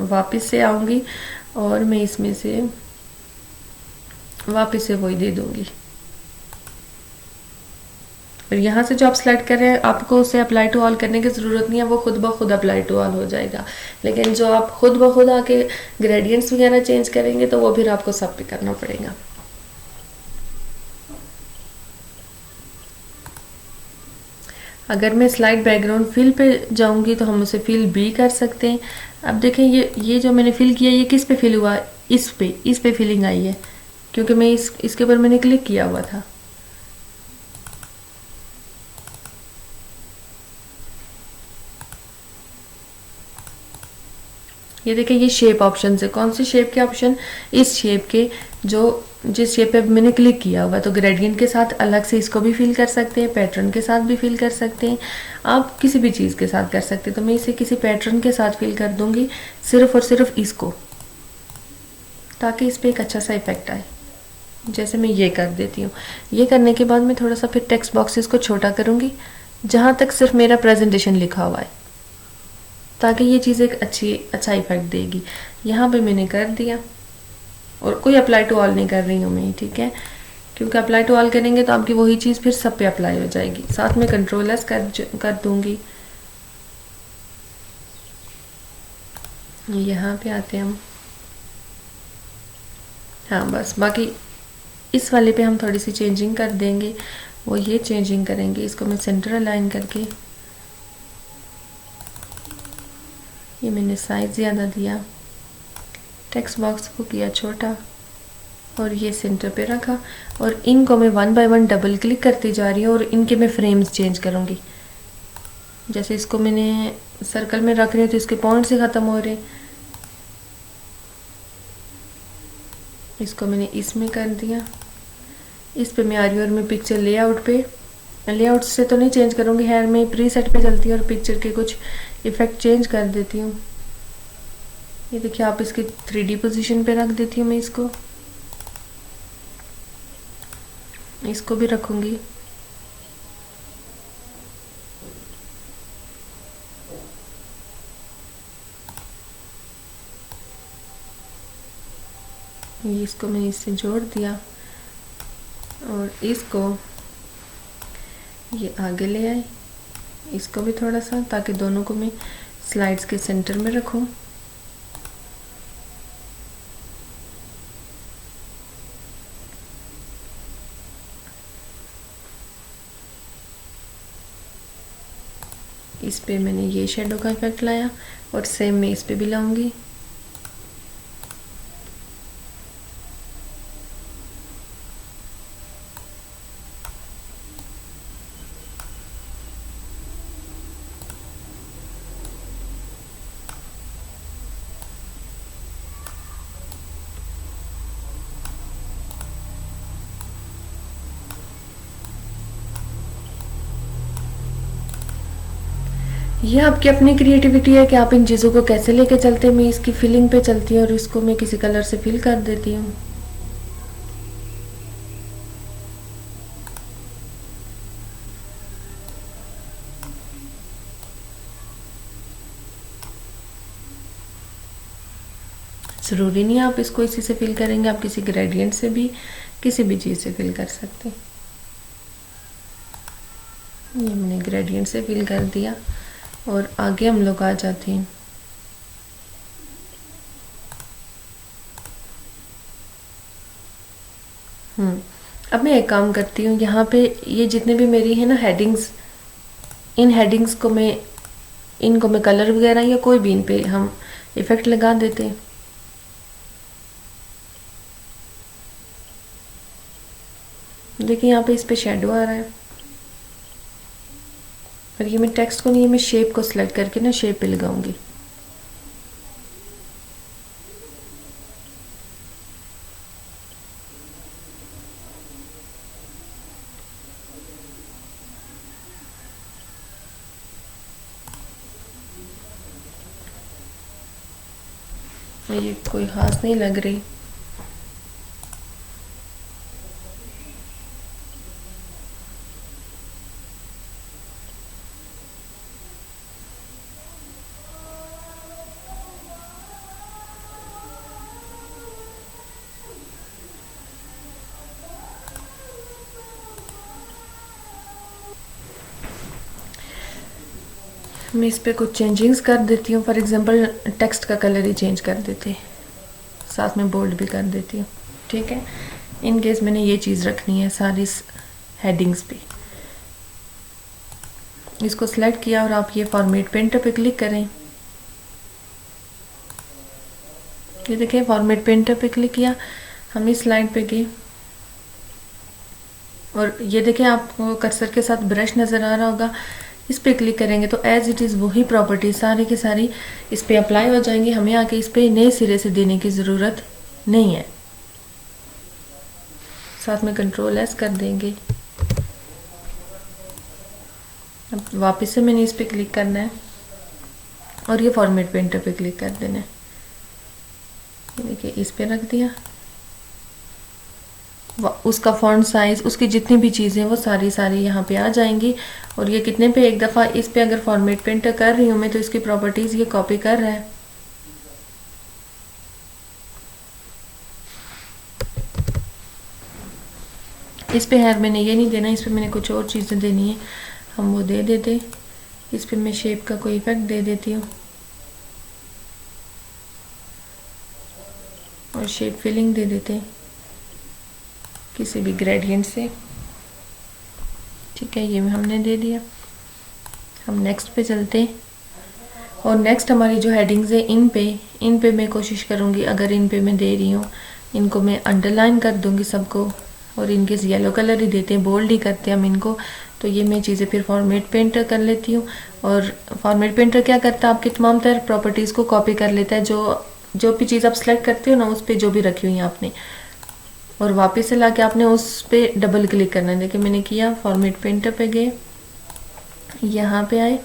वापस से आऊँगी और मैं इसमें से वापस से वही दे दूँगी। और यहाँ से जो आप सेलेक्ट कर रहे हैं आपको उसे अप्लाई टू ऑल करने की ज़रूरत नहीं है, वो खुद ब खुद अप्लाई टू ऑल हो जाएगा। लेकिन जो आप खुद ब खुद आके ग्रेडियंट्स वगैरह चेंज करेंगे तो वो फिर आपको सब पे करना पड़ेगा। अगर मैं स्लाइड बैकग्राउंड फिल पे जाऊंगी तो हम उसे फिल भी कर सकते हैं। अब देखें ये जो मैंने फिल किया ये किस पे फिल हुआ, इस पे फिलिंग आई है क्योंकि मैं इसके ऊपर मैंने क्लिक किया हुआ था। ये देखिए ये शेप ऑप्शन है। कौन सी शेप के ऑप्शन, इस शेप के, जो जिस शेप पे मैंने क्लिक किया हुआ। तो ग्रेडियंट के साथ अलग से इसको भी फिल कर सकते हैं, पैटर्न के साथ भी फिल कर सकते हैं, आप किसी भी चीज़ के साथ कर सकते हैं। तो मैं इसे किसी पैटर्न के साथ फिल कर दूंगी सिर्फ और सिर्फ इसको, ताकि इस पर एक अच्छा सा इफेक्ट आए। जैसे मैं ये कर देती हूँ। ये करने के बाद मैं थोड़ा सा फिर टेक्स्ट बॉक्सेस को छोटा करूँगी जहाँ तक सिर्फ मेरा प्रेजेंटेशन लिखा हुआ है, ताकि ये चीज़ एक अच्छा इफेक्ट देगी। यहाँ पे मैंने कर दिया और कोई अप्लाई टू ऑल नहीं कर रही हूँ मैं, ठीक है, क्योंकि अप्लाई टू ऑल करेंगे तो आपकी वही चीज़ फिर सब पे अप्लाई हो जाएगी। साथ में कंट्रोल एस कर दूंगी। यहाँ पे आते हैं हम। हाँ बस, बाकी इस वाले पे हम थोड़ी सी चेंजिंग कर देंगे। वो ये चेंजिंग करेंगे, इसको मैं सेंटर अलाइन करके, ये मैंने साइज ज़्यादा दिया, टेक्स्ट बॉक्स को किया छोटा और ये सेंटर पे रखा। और इनको मैं 1 बाय 1 डबल क्लिक करती जा रही हूँ और इनके मैं फ्रेम्स चेंज करूँगी। जैसे इसको मैंने सर्कल में रख रही हूँ तो इसके पॉइंट से ख़त्म हो रहे, इसको मैंने इसमें कर दिया। इस पे मैं आ रही हूँ और मैं पिक्चर लेआउट पे, लेआउट से तो नहीं चेंज करूँगी, खैर मैं प्रीसेट पे चलती हूँ और पिक्चर के कुछ इफ़ेक्ट चेंज कर देती हूँ। ये देखिए आप इसके 3D पोजीशन पे रख देती हूँ मैं इसको भी रखूँगी। इसको मैंने इससे जोड़ दिया और इसको ये आगे ले आए, इसको भी थोड़ा सा, ताकि दोनों को मैं स्लाइड्स के सेंटर में रखूं। इस पे मैंने ये शेडो का इफेक्ट लाया और सेम मैं इस पे भी लाऊंगी। ये आपकी अपनी क्रिएटिविटी है कि आप इन चीज़ों को कैसे लेके चलते हैं। मैं इसकी फीलिंग पे चलती हूँ और इसको मैं किसी कलर से फिल कर देती हूँ। ज़रूरी नहीं है आप इसको इसी से फिल करेंगे, आप किसी ग्रेडियंट से भी किसी भी चीज़ से फिल कर सकते हैं। ये मैंने ग्रेडियंट से फिल कर दिया और आगे हम लोग आ जाते हैं। अब मैं एक काम करती हूँ, यहाँ पे ये जितने भी मेरी है ना हेडिंग्स, इन हेडिंग्स को इनको मैं कलर वगैरह या कोई भी इन पे हम इफ़ेक्ट लगा देते हैं। देखिए यहाँ पे इस पे शेडो आ रहा है, और ये मैं टेक्स्ट को नहीं, ये मैं शेप को सिलेक्ट करके ना शेप पे लगाऊंगी। ये कोई खास नहीं लग रही। मैं इस पे कुछ चेंजिंग्स कर देती हूँ। फॉर एग्जांपल टेक्स्ट का कलर ही चेंज कर देती, साथ में बोल्ड भी कर देती हूँ। ठीक है, इन केस मैंने ये चीज़ रखनी है सारी हेडिंग्स पे। इसको सिलेक्ट किया और आप ये फॉर्मेट पेंटर पे क्लिक करें। ये देखिए फॉर्मेट पेंटर पे क्लिक किया, हम इस स्लाइड पे गए और ये देखिए आपको कर्सर के साथ ब्रश नज़र आ रहा होगा, इस पे क्लिक करेंगे तो एज इट इज़ वही प्रॉपर्टी सारी की सारी इस पे अप्लाई हो जाएंगी। हमें आके इस पे नए सिरे से देने की ज़रूरत नहीं है। साथ में कंट्रोल एस कर देंगे। अब वापस से मैंने इस पे क्लिक करना है और ये फॉर्मेट पेंटर पे क्लिक कर देना है। देखिए इस पे रख दिया, उसका फॉन्ट साइज, उसकी जितनी भी चीज़ें वो सारी यहाँ पे आ जाएंगी। और ये कितने पे, एक दफ़ा इस पे अगर फॉर्मेट पेंटर कर रही हूँ मैं तो इसकी प्रॉपर्टीज़ ये कॉपी कर रहा है। इस पे है मैंने ये नहीं देना, इस पे मैंने कुछ और चीज़ें देनी है, हम वो दे देते। इस पे मैं शेप का कोई इफेक्ट दे देती हूँ और शेप फिलिंग दे देते किसी भी ग्रेडियंट से। ठीक है, ये हमने दे दिया। हम नेक्स्ट पे चलते और नेक्स्ट हमारी जो हेडिंग्स है इन पे मैं कोशिश करूँगी, अगर इन पे मैं दे रही हूँ इनको मैं अंडरलाइन कर दूँगी सबको, और इनके येलो कलर ही देते हैं, बोल्ड ही करते हैं हम इनको। तो ये मैं चीज़ें फिर फॉर्मेट पेंटर कर लेती हूँ। और फॉर्मेट पेंटर क्या करता है, आपकी तमाम तरह प्रॉपर्टीज़ को कॉपी कर लेता है, जो भी चीज़ आप सेलेक्ट करते हो ना उस पर जो भी रखी हुई है आपने, और वापस से लाके आपने उस पर डबल क्लिक करना है। देखिए मैंने किया, फॉर्मेट पेंटर पे गए, यहाँ पे आए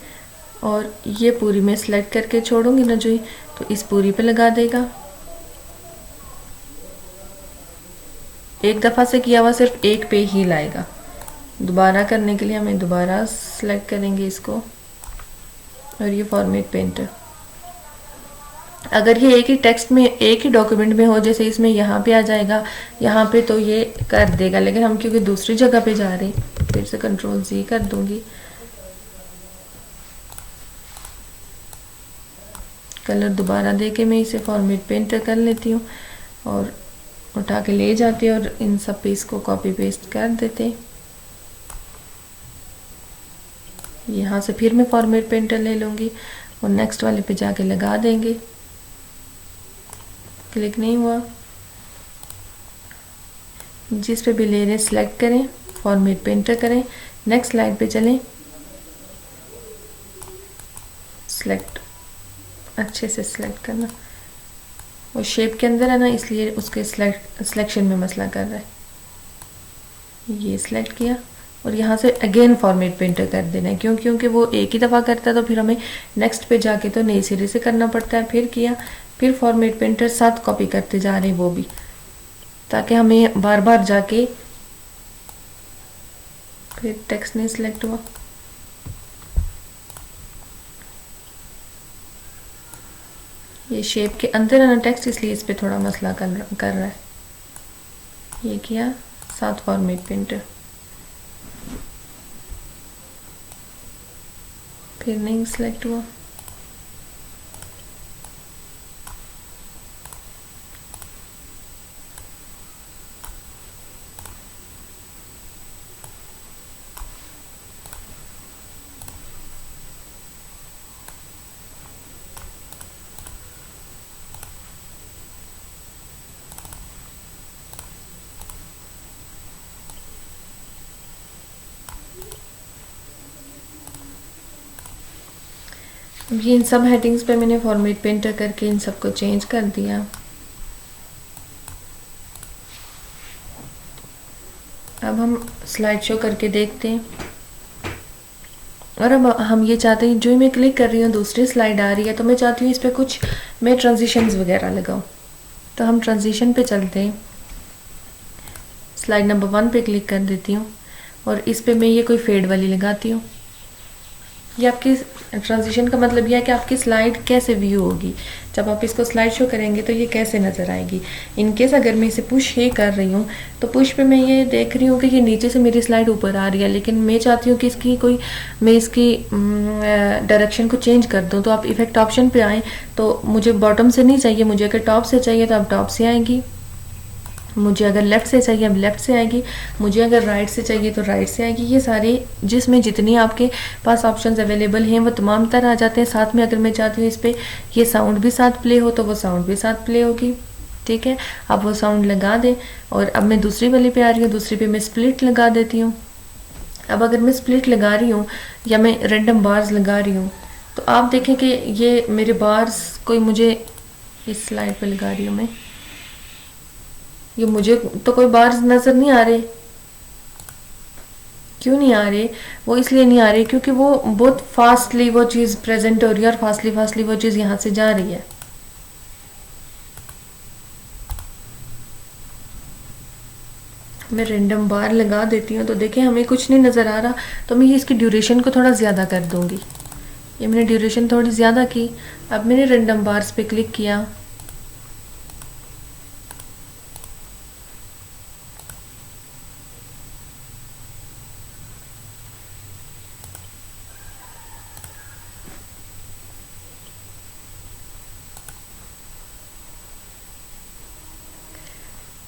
और ये पूरी मैं सिलेक्ट करके छोड़ूंगी ना जो, तो इस पूरी पे लगा देगा। एक दफ़ा से किया हुआ सिर्फ एक पे ही लाएगा। दोबारा करने के लिए हमें दोबारा सिलेक्ट करेंगे इसको, और ये फॉर्मेट पेंटर। अगर ये एक ही टेक्स्ट में एक ही डॉक्यूमेंट में हो, जैसे इसमें यहाँ पे आ जाएगा यहाँ पे, तो ये कर देगा। लेकिन हम क्योंकि दूसरी जगह पे जा रहे हैं, फिर से कंट्रोल Z कर दूंगी। कलर दोबारा दे के मैं इसे फॉर्मेट पेंटर कर लेती हूँ और उठा के ले जाते और इन सब पे इसको कॉपी पेस्ट कर देते। यहाँ से फिर मैं फॉर्मेट पेंटर ले लूँगी और नेक्स्ट वाले पे जाके लगा देंगे। क्लिक नहीं हुआ, जिस पे भी ले रहे सेलेक्ट करें, फॉर्मेट पेंटर करें, नेक्स्ट स्लाइड पे चलें, सेलेक्ट अच्छे से सेलेक्ट करना। और शेप के अंदर है ना, इसलिए उसके सिलेक्शन में मसला कर रहा है। ये सिलेक्ट किया और यहाँ से अगेन फॉर्मेट पेंटर कर देना है, क्योंकि वो एक ही दफ़ा करता है तो फिर हमें नेक्स्ट पे जाके तो नई सिरे से करना पड़ता है। फिर किया, फिर फॉर्मेट पेंटर साथ कॉपी करते जा रहे हैं वो भी, ताकि हमें बार बार जाके, फिर टेक्स्ट नहीं सिलेक्ट हुआ। ये शेप के अंदर है ना टेक्स्ट, इसलिए इस पे थोड़ा मसला कर रहा है। ये किया, साथ फॉर्मेट पेंटर, फिर नहीं सिलेक्ट हुआ। ये इन सब हेडिंग्स पे मैंने फॉर्मेट पे एंटर करके इन सबको चेंज कर दिया। अब हम स्लाइड शो करके देखते हैं। और अब हम ये चाहते हैं, जो मैं क्लिक कर रही हूँ दूसरी स्लाइड आ रही है, तो मैं चाहती हूँ इस पर कुछ मैं ट्रांजिशंस वगैरह लगाऊँ। तो हम ट्रांजिशन पे चलते हैं, स्लाइड नंबर 1 पे क्लिक कर देती हूँ और इस पे मैं ये कोई फेड वाली लगाती हूँ। ये आपकी ट्रांजिशन का मतलब यह है कि आपकी स्लाइड कैसे व्यू होगी, जब आप इसको स्लाइड शो करेंगे तो ये कैसे नज़र आएगी। इनकेस अगर मैं इसे पुश ही कर रही हूँ तो पुश पे मैं ये देख रही हूँ कि ये नीचे से मेरी स्लाइड ऊपर आ रही है, लेकिन मैं चाहती हूँ कि मैं इसकी डायरेक्शन को चेंज कर दूँ। तो आप इफेक्ट ऑप्शन पे आएँ, तो मुझे बॉटम से नहीं चाहिए, मुझे अगर टॉप से चाहिए तो आप टॉप से आएंगी, मुझे अगर लेफ़्ट से चाहिए अब लेफ़्ट से आएगी, मुझे अगर राइट से चाहिए तो राइट से आएगी। ये सारे जिसमें जितनी आपके पास ऑप्शंस अवेलेबल हैं वो तमाम तरह आ जाते हैं। साथ में अगर मैं चाहती हूँ इस पर ये साउंड भी साथ प्ले हो तो वो साउंड भी साथ प्ले होगी। ठीक है, अब वो साउंड लगा दें। और अब मैं दूसरी वाली पे आ रही हूँ, दूसरी पे मैं स्प्लिट लगा देती हूँ। अब अगर मैं स्प्लिट लगा रही हूँ या मैं रैंडम बार्स लगा रही हूँ तो आप देखें कि ये मेरे बार्स कोई मुझे इस स्लाइड पे लगा रही हूँ मैं, ये मुझे तो कोई बार नज़र नहीं आ रहे। क्यों नहीं आ रहे? वो इसलिए नहीं आ रहे क्योंकि वो बहुत फास्टली वो चीज़ प्रेजेंट हो रही है और फास्टली वो चीज़ यहाँ से जा रही है। मैं रैंडम बार लगा देती हूँ तो देखें हमें कुछ नहीं नज़र आ रहा, तो मैं इसकी ड्यूरेशन को थोड़ा ज़्यादा कर दूँगी। ये मैंने ड्यूरेशन थोड़ी ज़्यादा की। अब मैंने रैंडम बार्स पे क्लिक किया,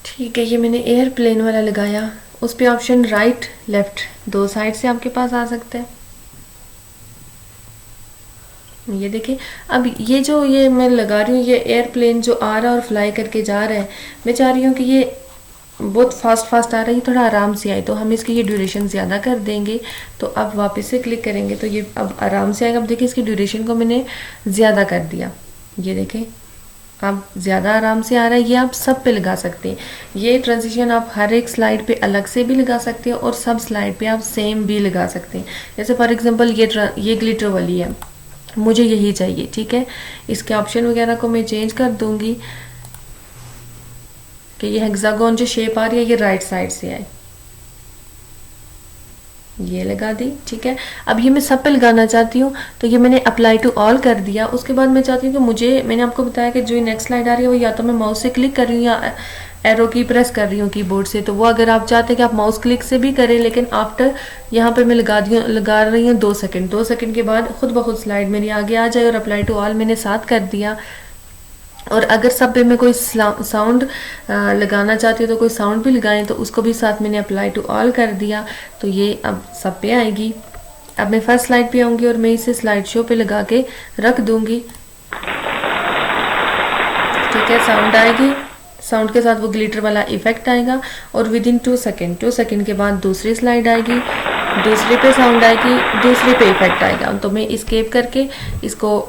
ठीक है। ये मैंने एयरप्लेन वाला लगाया, उस पे ऑप्शन राइट लेफ्ट दो साइड से आपके पास आ सकता है। ये देखिए, अब ये मैं लगा रही हूँ, ये एयरप्लेन जो आ रहा है और फ्लाई करके जा रहा है, मैं चाह रही हूँ कि ये बहुत फास्ट आ रहा है, थोड़ा आराम से आए, तो हम इसकी ये ड्यूरेशन ज़्यादा कर देंगे। तो अब वापस से क्लिक करेंगे तो ये अब आराम से आएगा। अब देखिए इसकी ड्यूरेशन को मैंने ज़्यादा कर दिया, ये देखें अब ज़्यादा आराम से आ रहा है। ये आप सब पे लगा सकते हैं। ये ट्रांजिशन आप हर एक स्लाइड पे अलग से भी लगा सकते हैं और सब स्लाइड पे आप सेम भी लगा सकते हैं। जैसे फॉर एग्जांपल ये ग्लिटर वाली है, मुझे यही चाहिए। ठीक है, इसके ऑप्शन वगैरह को मैं चेंज कर दूंगी कि ये हेक्सागोन जो शेप आ रही है ये राइट साइड से आए, ये लगा दी। ठीक है, अब ये मैं सब पे लगाना चाहती हूँ तो ये मैंने अप्लाई टू ऑल कर दिया। उसके बाद मैं चाहती हूँ कि मैंने आपको बताया कि जो नेक्स्ट स्लाइड आ रही है वो या तो मैं माउस से क्लिक कर रही हूँ या एरो की प्रेस कर रही हूँ कीबोर्ड से। तो वो अगर आप चाहते हैं कि आप माउस क्लिक से भी करें, लेकिन आफ्टर यहाँ पे मैं लगा रही हूँ 2 सेकंड। 2 सेकंड के बाद खुद ब खुद स्लाइड मेरी आगे आ जाए। और अप्लाई टू ऑल मैंने साथ कर दिया। और अगर सब पे मैं कोई साउंड लगाना चाहती हूँ तो कोई साउंड भी लगाएं, तो उसको भी साथ मैंने अप्लाई टू ऑल कर दिया, तो ये अब सब पे आएगी। अब मैं फर्स्ट स्लाइड पे आऊँगी और मैं इसे स्लाइड शो पे लगा के रख दूँगी। ठीक है, साउंड आएगी, साउंड के साथ वो ग्लिटर वाला इफेक्ट आएगा और विद इन 2 सेकंड के बाद दूसरी स्लाइड आएगी, दूसरे पे साउंड आएगी, दूसरे पे इफेक्ट आएगा। तो मैं एस्केप करके इसको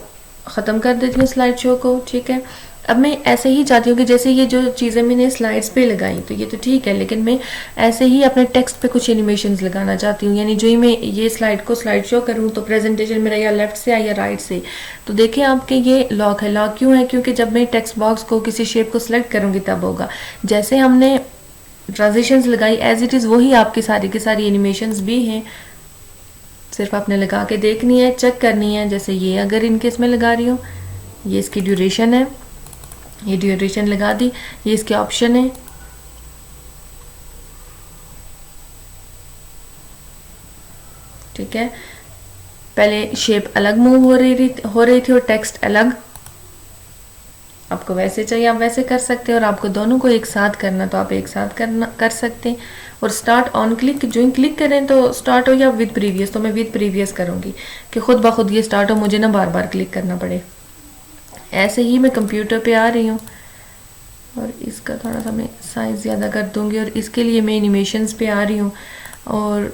ख़त्म कर देती हूँ स्लाइड शो को। ठीक है, अब मैं ऐसे ही चाहती हूँ कि जैसे ये जो चीज़ें मैंने स्लाइड्स पे लगाई तो ये तो ठीक है, लेकिन मैं ऐसे ही अपने टेक्स्ट पे कुछ एनिमेशंस लगाना चाहती हूँ। यानी जो ही मैं ये स्लाइड शो करूँ तो प्रेजेंटेशन मेरा या लेफ्ट से आए या राइट से। तो देखिए आपके ये लॉक है। लॉक क्यों है? क्योंकि जब मैं टेक्स्ट बॉक्स को किसी शेप को सिलेक्ट करूँगी तब होगा। जैसे हमने ट्रांजिशंस लगाई एज इट इज़ वही आपकी सारी की सारी एनिमेशंस भी हैं, सिर्फ आपने लगा के देखनी है, चेक करनी है। जैसे ये अगर इनकेस में लगा रही हूँ, ये इसकी ड्यूरेशन है, ये ड्यूरेशन लगा दी, ये इसके ऑप्शन है। ठीक है, पहले शेप अलग मूव हो रही थी और टेक्स्ट अलग। आपको वैसे चाहिए आप वैसे कर सकते हैं, और आपको दोनों को एक साथ करना तो आप एक साथ कर सकते हैं। और स्टार्ट ऑन क्लिक जो क्लिक करें तो स्टार्ट हो या विद प्रीवियस, तो मैं विद प्रीवियस करूँगी कि खुद ब खुद ये स्टार्ट हो, मुझे ना बार बार क्लिक करना पड़े। ऐसे ही मैं कंप्यूटर पे आ रही हूँ और इसका थोड़ा सा मैं साइज़ ज़्यादा कर दूँगी और इसके लिए मैं एनिमेशंस पे आ रही हूँ और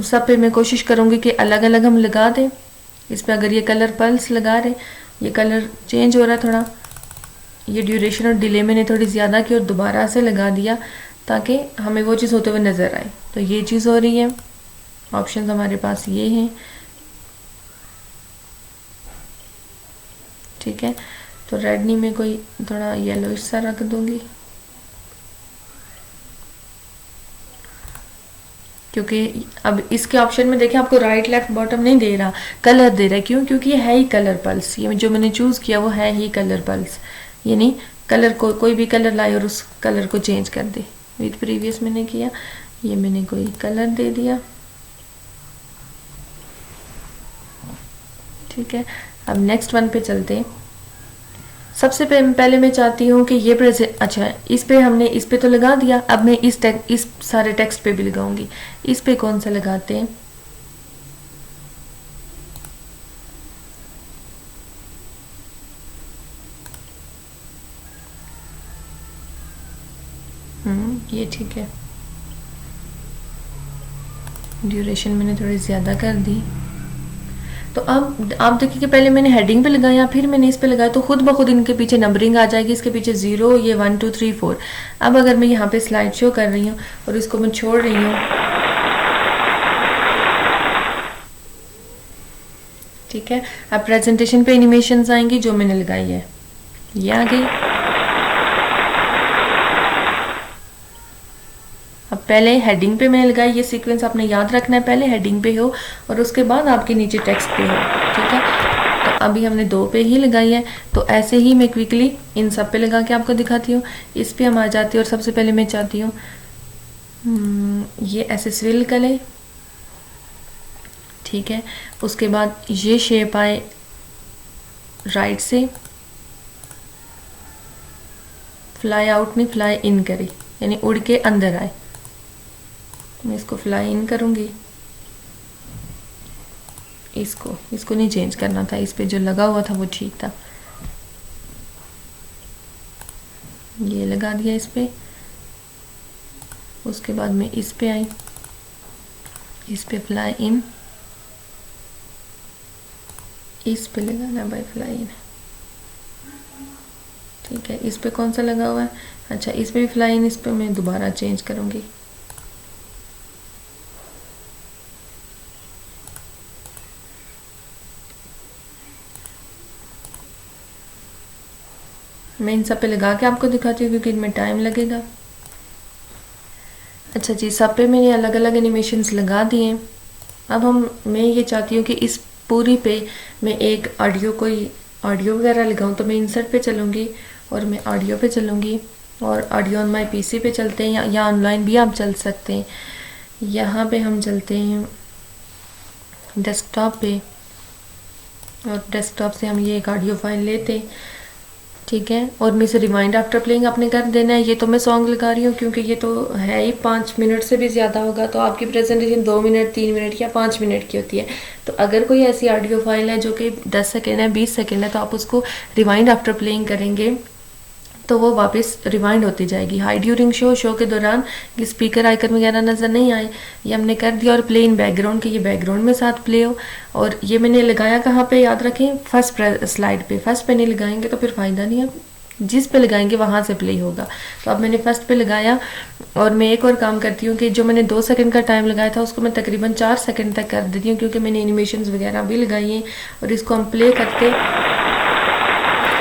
सब पे मैं कोशिश करूँगी कि अलग अलग हम लगा दें। इस पर अगर ये कलर पल्स लगा रहे, ये कलर चेंज हो रहा है थोड़ा, ये ड्यूरेशन और डिले मैंने थोड़ी ज़्यादा की और दोबारा से लगा दिया ताकि हमें वो चीज़ होते हुए नज़र आए। तो ये चीज़ हो रही है। ऑप्शन हमारे पास ये हैं, ठीक है। तो रेड नहीं, में कोई थोड़ा येलो सा रख दूंगी, क्योंकि अब इसके ऑप्शन में देखें आपको राइट लेफ्ट बॉटम नहीं दे रहा, कलर दे रहा है। क्यों? क्योंकि ये है ही कलर पल्स, ये जो मैंने चूज़ किया वो है ही कलर पल्स, यानी कलर को कोई भी कलर लाए और उस कलर को चेंज कर दे। विद प्रीवियस मैंने किया, ये मैंने कोई कलर दे दिया, ठीक है। अब नेक्स्ट वन पे चलते हैं। सबसे पहले मैं चाहती हूँ कि ये प्रेजेंट, अच्छा इस पे हमने इस पे तो लगा दिया, अब मैं इस सारे टेक्स्ट पे भी लगाऊंगी। इस पे कौन सा लगाते हैं? ये ठीक है। ड्यूरेशन मैंने थोड़ी ज़्यादा कर दी। तो अब आप देखिए कि पहले मैंने हेडिंग पे लगाया, फिर मैंने इस पे लगाया, तो खुद ब खुद इनके पीछे नंबरिंग आ जाएगी। इसके पीछे 0, ये 1 2 3 4। अब अगर मैं यहाँ पे स्लाइड शो कर रही हूँ और इसको मैं छोड़ रही हूँ, ठीक है। अब प्रेजेंटेशन पे एनिमेशंस आएंगी जो मैंने लगाई है, ये आ गई। अब पहले हेडिंग पे मैंने लगाई, ये सीक्वेंस आपने याद रखना है, पहले हेडिंग पे हो और उसके बाद आपके नीचे टेक्स्ट पे हो, ठीक है। तो अभी हमने 2 पे ही लगाई है, तो ऐसे ही मैं क्विकली इन सब पे लगा के आपको दिखाती हूँ। इस पे हम आ जाती हूँ और सबसे पहले मैं चाहती हूँ ये ऐसे स्विल करे, ठीक है। उसके बाद ये शेप आए राइट से, फ्लाई आउट नहीं फ्लाई इन करे, यानी उड़ के अंदर आए। मैं इसको फ्लाई इन करूँगी, इसको नहीं चेंज करना था, इस पे जो लगा हुआ था वो ठीक था। ये लगा दिया इस पे। उसके बाद मैं इस पे आई, इस पे फ्लाई इन, इस पे लगाना बाय फ्लाई इन, ठीक है। इस पे कौन सा लगा हुआ है? अच्छा इस पे भी फ्लाई इन, इस पे मैं दोबारा चेंज करूँगी। मैं इन सब पे लगा के आपको दिखाती हूँ क्योंकि इनमें टाइम लगेगा। अच्छा जी, सब पे मैंने अलग अलग एनिमेशंस लगा दिए। अब मैं ये चाहती हूँ कि इस पूरी पे मैं एक ऑडियो वगैरह लगाऊँ, तो मैं इंसर्ट पे चलूँगी और मैं ऑडियो पे चलूँगी और ऑडियो ऑन माई पीसी पे चलते हैं, या ऑनलाइन भी आप चल सकते हैं। यहाँ पे हम चलते हैं डेस्कटॉप पे और डेस्कटॉप से हम ये एक ऑडियो फाइल लेते हैं, ठीक है। और मैं इसे रिवाइंड आफ्टर प्लेइंग आपने कर देना है। ये तो मैं सॉन्ग लगा रही हूँ क्योंकि ये तो है ही 5 मिनट से भी ज़्यादा होगा, तो आपकी प्रेजेंटेशन 2 मिनट 3 मिनट या 5 मिनट की होती है। तो अगर कोई ऐसी ऑडियो फाइल है जो कि 10 सेकेंड है 20 सेकेंड है, तो आप उसको रिवाइंड आफ्टर प्लेइंग करेंगे तो वो वापस रिवाइंड होती जाएगी। हाई ड्यूरिंग शो के दौरान ये स्पीकर आइकन वगैरह नज़र नहीं आए, ये हमने कर दिया। और प्ले इन बैकग्राउंड के, ये बैकग्राउंड में साथ प्ले हो। और ये मैंने लगाया कहाँ पे, याद रखें फर्स्ट स्लाइड पे। फर्स्ट पे नहीं लगाएंगे तो फिर फ़ायदा नहीं है, जिस पे लगाएंगे वहाँ से प्ले होगा। तो अब मैंने फर्स्ट पे लगाया और मैं एक और काम करती हूँ कि जो मैंने 2 सेकंड का टाइम लगाया था उसको मैं तकरीबन 4 सेकंड तक कर देती हूँ, क्योंकि मैंने एनिमेशंस वगैरह भी लगाई हैं। और इसको हम प्ले करके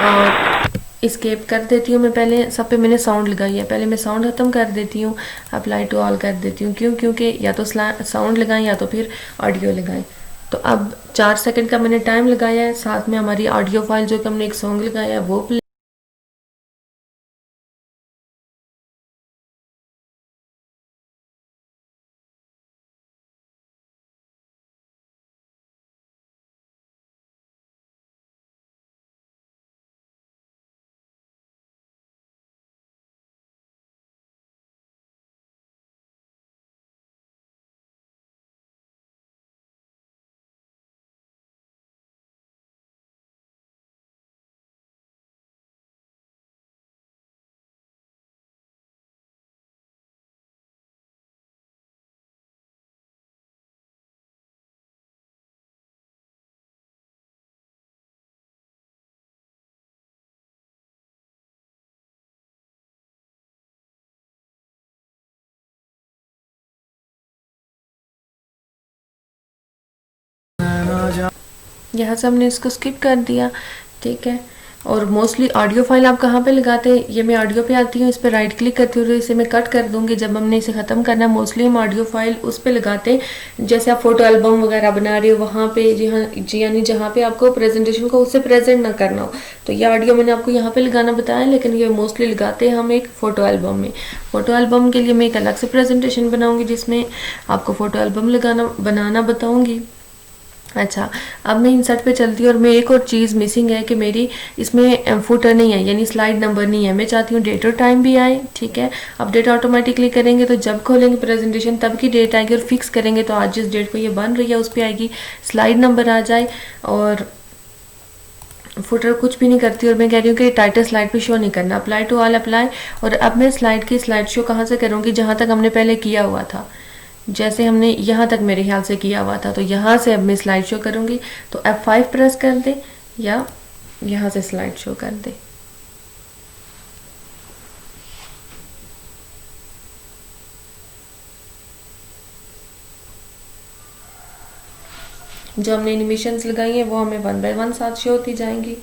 और स्केप कर देती हूँ। मैं पहले सब पे मैंने साउंड लगाई है, पहले मैं साउंड ख़त्म कर देती हूँ, अप्लाई टू ऑल कर देती हूँ। क्यों? क्योंकि या तो साउंड लगाएं या तो फिर ऑडियो लगाएं। तो अब 4 सेकंड का मैंने टाइम लगाया है, साथ में हमारी ऑडियो फाइल जो कि हमने एक सॉन्ग लगाया है वो प्ले यहाँ से हमने इसको स्किप कर दिया, ठीक है। और मोस्टली ऑडियो फाइल आप कहाँ पे लगाते हैं, ये मैं ऑडियो पे आती हूँ, इस पर राइट क्लिक करती हूँ, इसे मैं कट कर दूंगी। जब हमने इसे ख़त्म करना है, मोस्टली हम ऑडियो फाइल उस पे लगाते हैं जैसे आप फोटो एल्बम वगैरह बना रहे हो वहाँ पे, जी यानी जहाँ पे आपको प्रेजेंटेशन को उससे प्रेजेंट ना करना हो। तो ये ऑडियो मैंने आपको यहाँ पे लगाना बताया, लेकिन ये मोस्टली लगाते हैं हम एक फ़ोटो एल्बम में। फ़ोटो एल्बम के लिए मैं एक अलग से प्रेजेंटेशन बनाऊँगी जिसमें आपको फ़ोटो एल्बम बनाना बताऊँगी। अच्छा, अब मैं इंसर्ट पे चलती हूँ और मैं एक और चीज़ मिसिंग है कि मेरी इसमें फुटर नहीं है, यानी स्लाइड नंबर नहीं है। मैं चाहती हूँ डेट और टाइम भी आए, ठीक है। अपडेट ऑटोमेटिकली करेंगे तो जब खोलेंगे प्रेजेंटेशन तब की डेट आएगी, और फिक्स करेंगे तो आज जिस डेट को ये बन रही है उस पर आएगी, स्लाइड नंबर आ जाए। और फुटर कुछ भी नहीं करती, और मैं कह रही हूँ कि टाइटल स्लाइड पे शो नहीं करना, अप्लाई टू ऑल अप्लाई। और अब मैं स्लाइड शो कहाँ से करूँगी, जहाँ तक हमने पहले किया हुआ था, जैसे हमने यहाँ तक मेरे ख्याल से किया हुआ था, तो यहाँ से अब मैं स्लाइड शो करूँगी। तो F5 प्रेस कर दे या यहाँ से स्लाइड शो कर दे। जो हमने एनिमेशंस लगाई हैं वो हमें 1 बाय 1 साथ शो होती जाएंगी।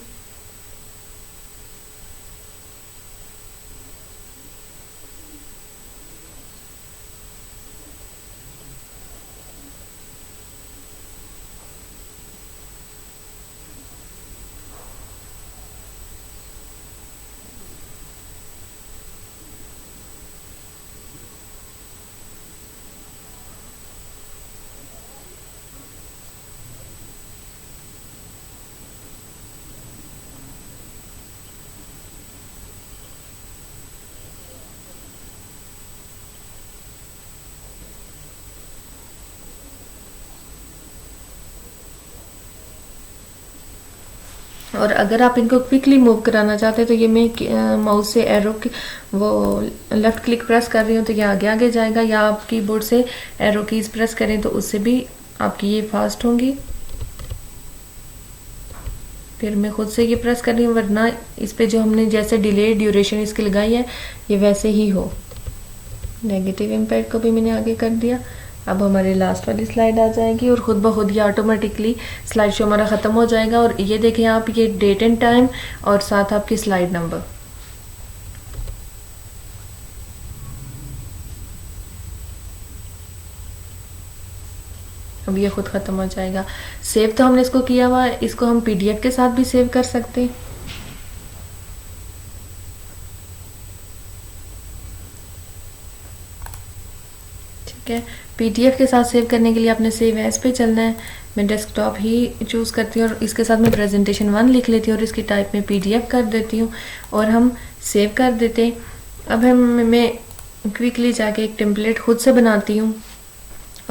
और अगर आप इनको क्विकली मूव कराना चाहते हैं तो ये मैं माउस से एरो की वो लेफ्ट क्लिक प्रेस कर रही हूँ तो ये आगे आगे जाएगा, या आप कीबोर्ड से एरो कीज प्रेस करें तो उससे भी आपकी ये फास्ट होंगी। फिर मैं खुद से ये प्रेस कर रही हूँ, वरना इस पे जो हमने जैसे डिले ड्यूरेशन इसकी लगाई है ये वैसे ही हो। नेगेटिव इम्पैक्ट को भी मैंने आगे कर दिया। अब हमारी लास्ट वाली स्लाइड आ जाएगी और खुद ब खुद ये ऑटोमेटिकली स्लाइड शो हमारा ख़त्म हो जाएगा। और ये देखें आप, ये डेट एंड टाइम और साथ आपकी स्लाइड नंबर। अब ये खुद ख़त्म हो जाएगा। सेव तो हमने इसको किया हुआ है, इसको हम PDF के साथ भी सेव कर सकते हैं। ठीक है, PDF के साथ सेव करने के लिए आपने सेव एज पे चलना है। मैं डेस्कटॉप ही चूज़ करती हूँ और इसके साथ मैं प्रेजेंटेशन 1 लिख लेती हूँ और इसकी टाइप में PDF कर देती हूँ और हम सेव कर देते हैं। अब मैं क्विकली जाके एक टेम्पलेट खुद से बनाती हूँ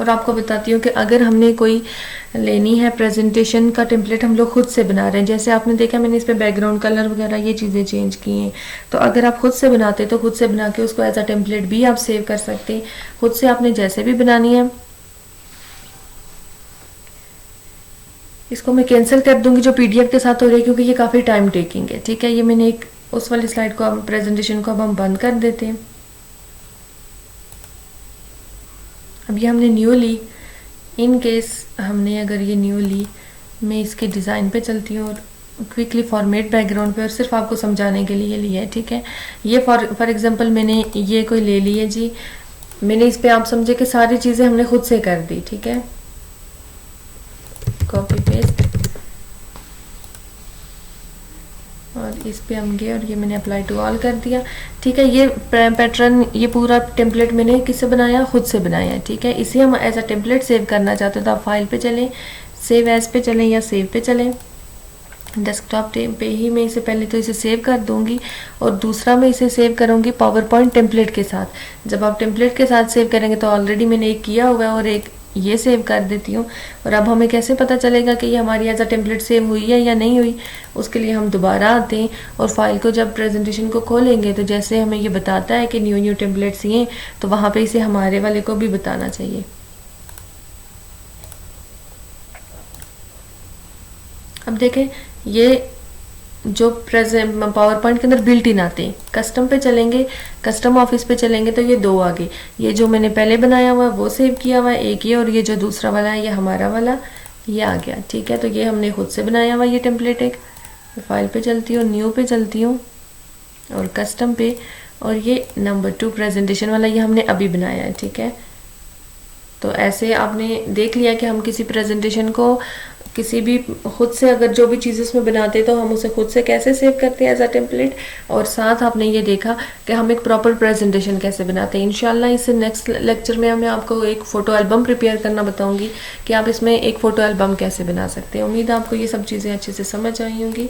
और आपको बताती हूँ कि अगर हमने कोई लेनी है प्रेजेंटेशन का टेम्पलेट, हम लोग खुद से बना रहे हैं, जैसे आपने देखा मैंने इस पे बैकग्राउंड कलर वगैरह ये चीज़ें चेंज की हैं, तो अगर आप खुद से बनाते तो खुद से बना के उसको एज अ टेम्पलेट भी आप सेव कर सकते हैं। खुद से आपने जैसे भी बनानी है। इसको मैं कैंसिल कर दूंगी जो PDF के साथ हो रही है, क्योंकि ये काफ़ी टाइम टेकिंग है। ठीक है, ये मैंने एक उस वाली स्लाइड को, प्रेजेंटेशन को अब हम बंद कर देते हैं। अब ये हमने न्यू ली, इन केस हमने अगर ये न्यू ली, मैं इसके डिज़ाइन पे चलती हूँ और क्विकली फॉर्मेट बैकग्राउंड पे, और सिर्फ आपको समझाने के लिए लिया है। ठीक है, ये फॉर एग्जांपल मैंने ये कोई ले ली है जी, मैंने इस पे आप समझे कि सारी चीज़ें हमने खुद से कर दी। ठीक है, कॉपी पेस्ट और इस पे हम गए और ये मैंने अप्लाई टू ऑल कर दिया। ठीक है, ये पैटर्न, ये पूरा टेम्पलेट मैंने किससे बनाया, खुद से बनाया है। ठीक है, इसे हम एज अ टेम्पलेट सेव करना चाहते हो तो आप फाइल पे चलें, सेव एज पे चलें या सेव पे चलें। डेस्कटॉप पे ही मैं इसे पहले तो इसे सेव कर दूंगी और दूसरा मैं इसे सेव करूंगी पावर पॉइंट टेम्पलेट के साथ। जब आप टेम्पलेट के साथ सेव करेंगे तो ऑलरेडी मैंने एक किया हुआ है और एक ये सेव कर देती हूँ। और अब हमें कैसे पता चलेगा कि ये हमारी एज अ टेम्पलेट सेव हुई है या नहीं हुई, उसके लिए हम दोबारा आते हैं और फाइल को जब प्रेजेंटेशन को खोलेंगे तो जैसे हमें ये बताता है कि न्यू टेम्पलेट्स ये, तो वहाँ पे इसे हमारे वाले को भी बताना चाहिए। अब देखें, ये जो पावर पॉइंट के अंदर बिल्ट इन आते हैं, कस्टम पे चलेंगे, कस्टम ऑफिस पे चलेंगे तो ये दो आगे, ये जो मैंने पहले बनाया हुआ है वो सेव किया हुआ है एक ये, और ये जो दूसरा वाला है ये हमारा वाला ये आ गया। ठीक है, तो ये हमने खुद से बनाया हुआ ये टेम्पलेट। एक फाइल पे चलती हूँ, न्यू पे चलती हूँ और कस्टम पे, और ये नंबर 2 प्रेजेंटेशन वाला ये हमने अभी बनाया है। ठीक है, तो ऐसे आपने देख लिया कि हम किसी प्रेजेंटेशन को किसी भी खुद से अगर जो भी चीज़ इसमें बनाते हैं तो हम उसे खुद से कैसे सेव करते हैं एज अ टेम्पलेट, और साथ आपने ये देखा कि हम एक प्रॉपर प्रेजेंटेशन कैसे बनाते हैं। इंशाल्लाह इससे नेक्स्ट लेक्चर में मैं आपको एक फ़ोटो एल्बम प्रिपेयर करना बताऊंगी कि आप इसमें एक फ़ोटो एल्बम कैसे बना सकते हैं। उम्मीद है आपको ये सब चीज़ें अच्छे से समझ आई होंगी।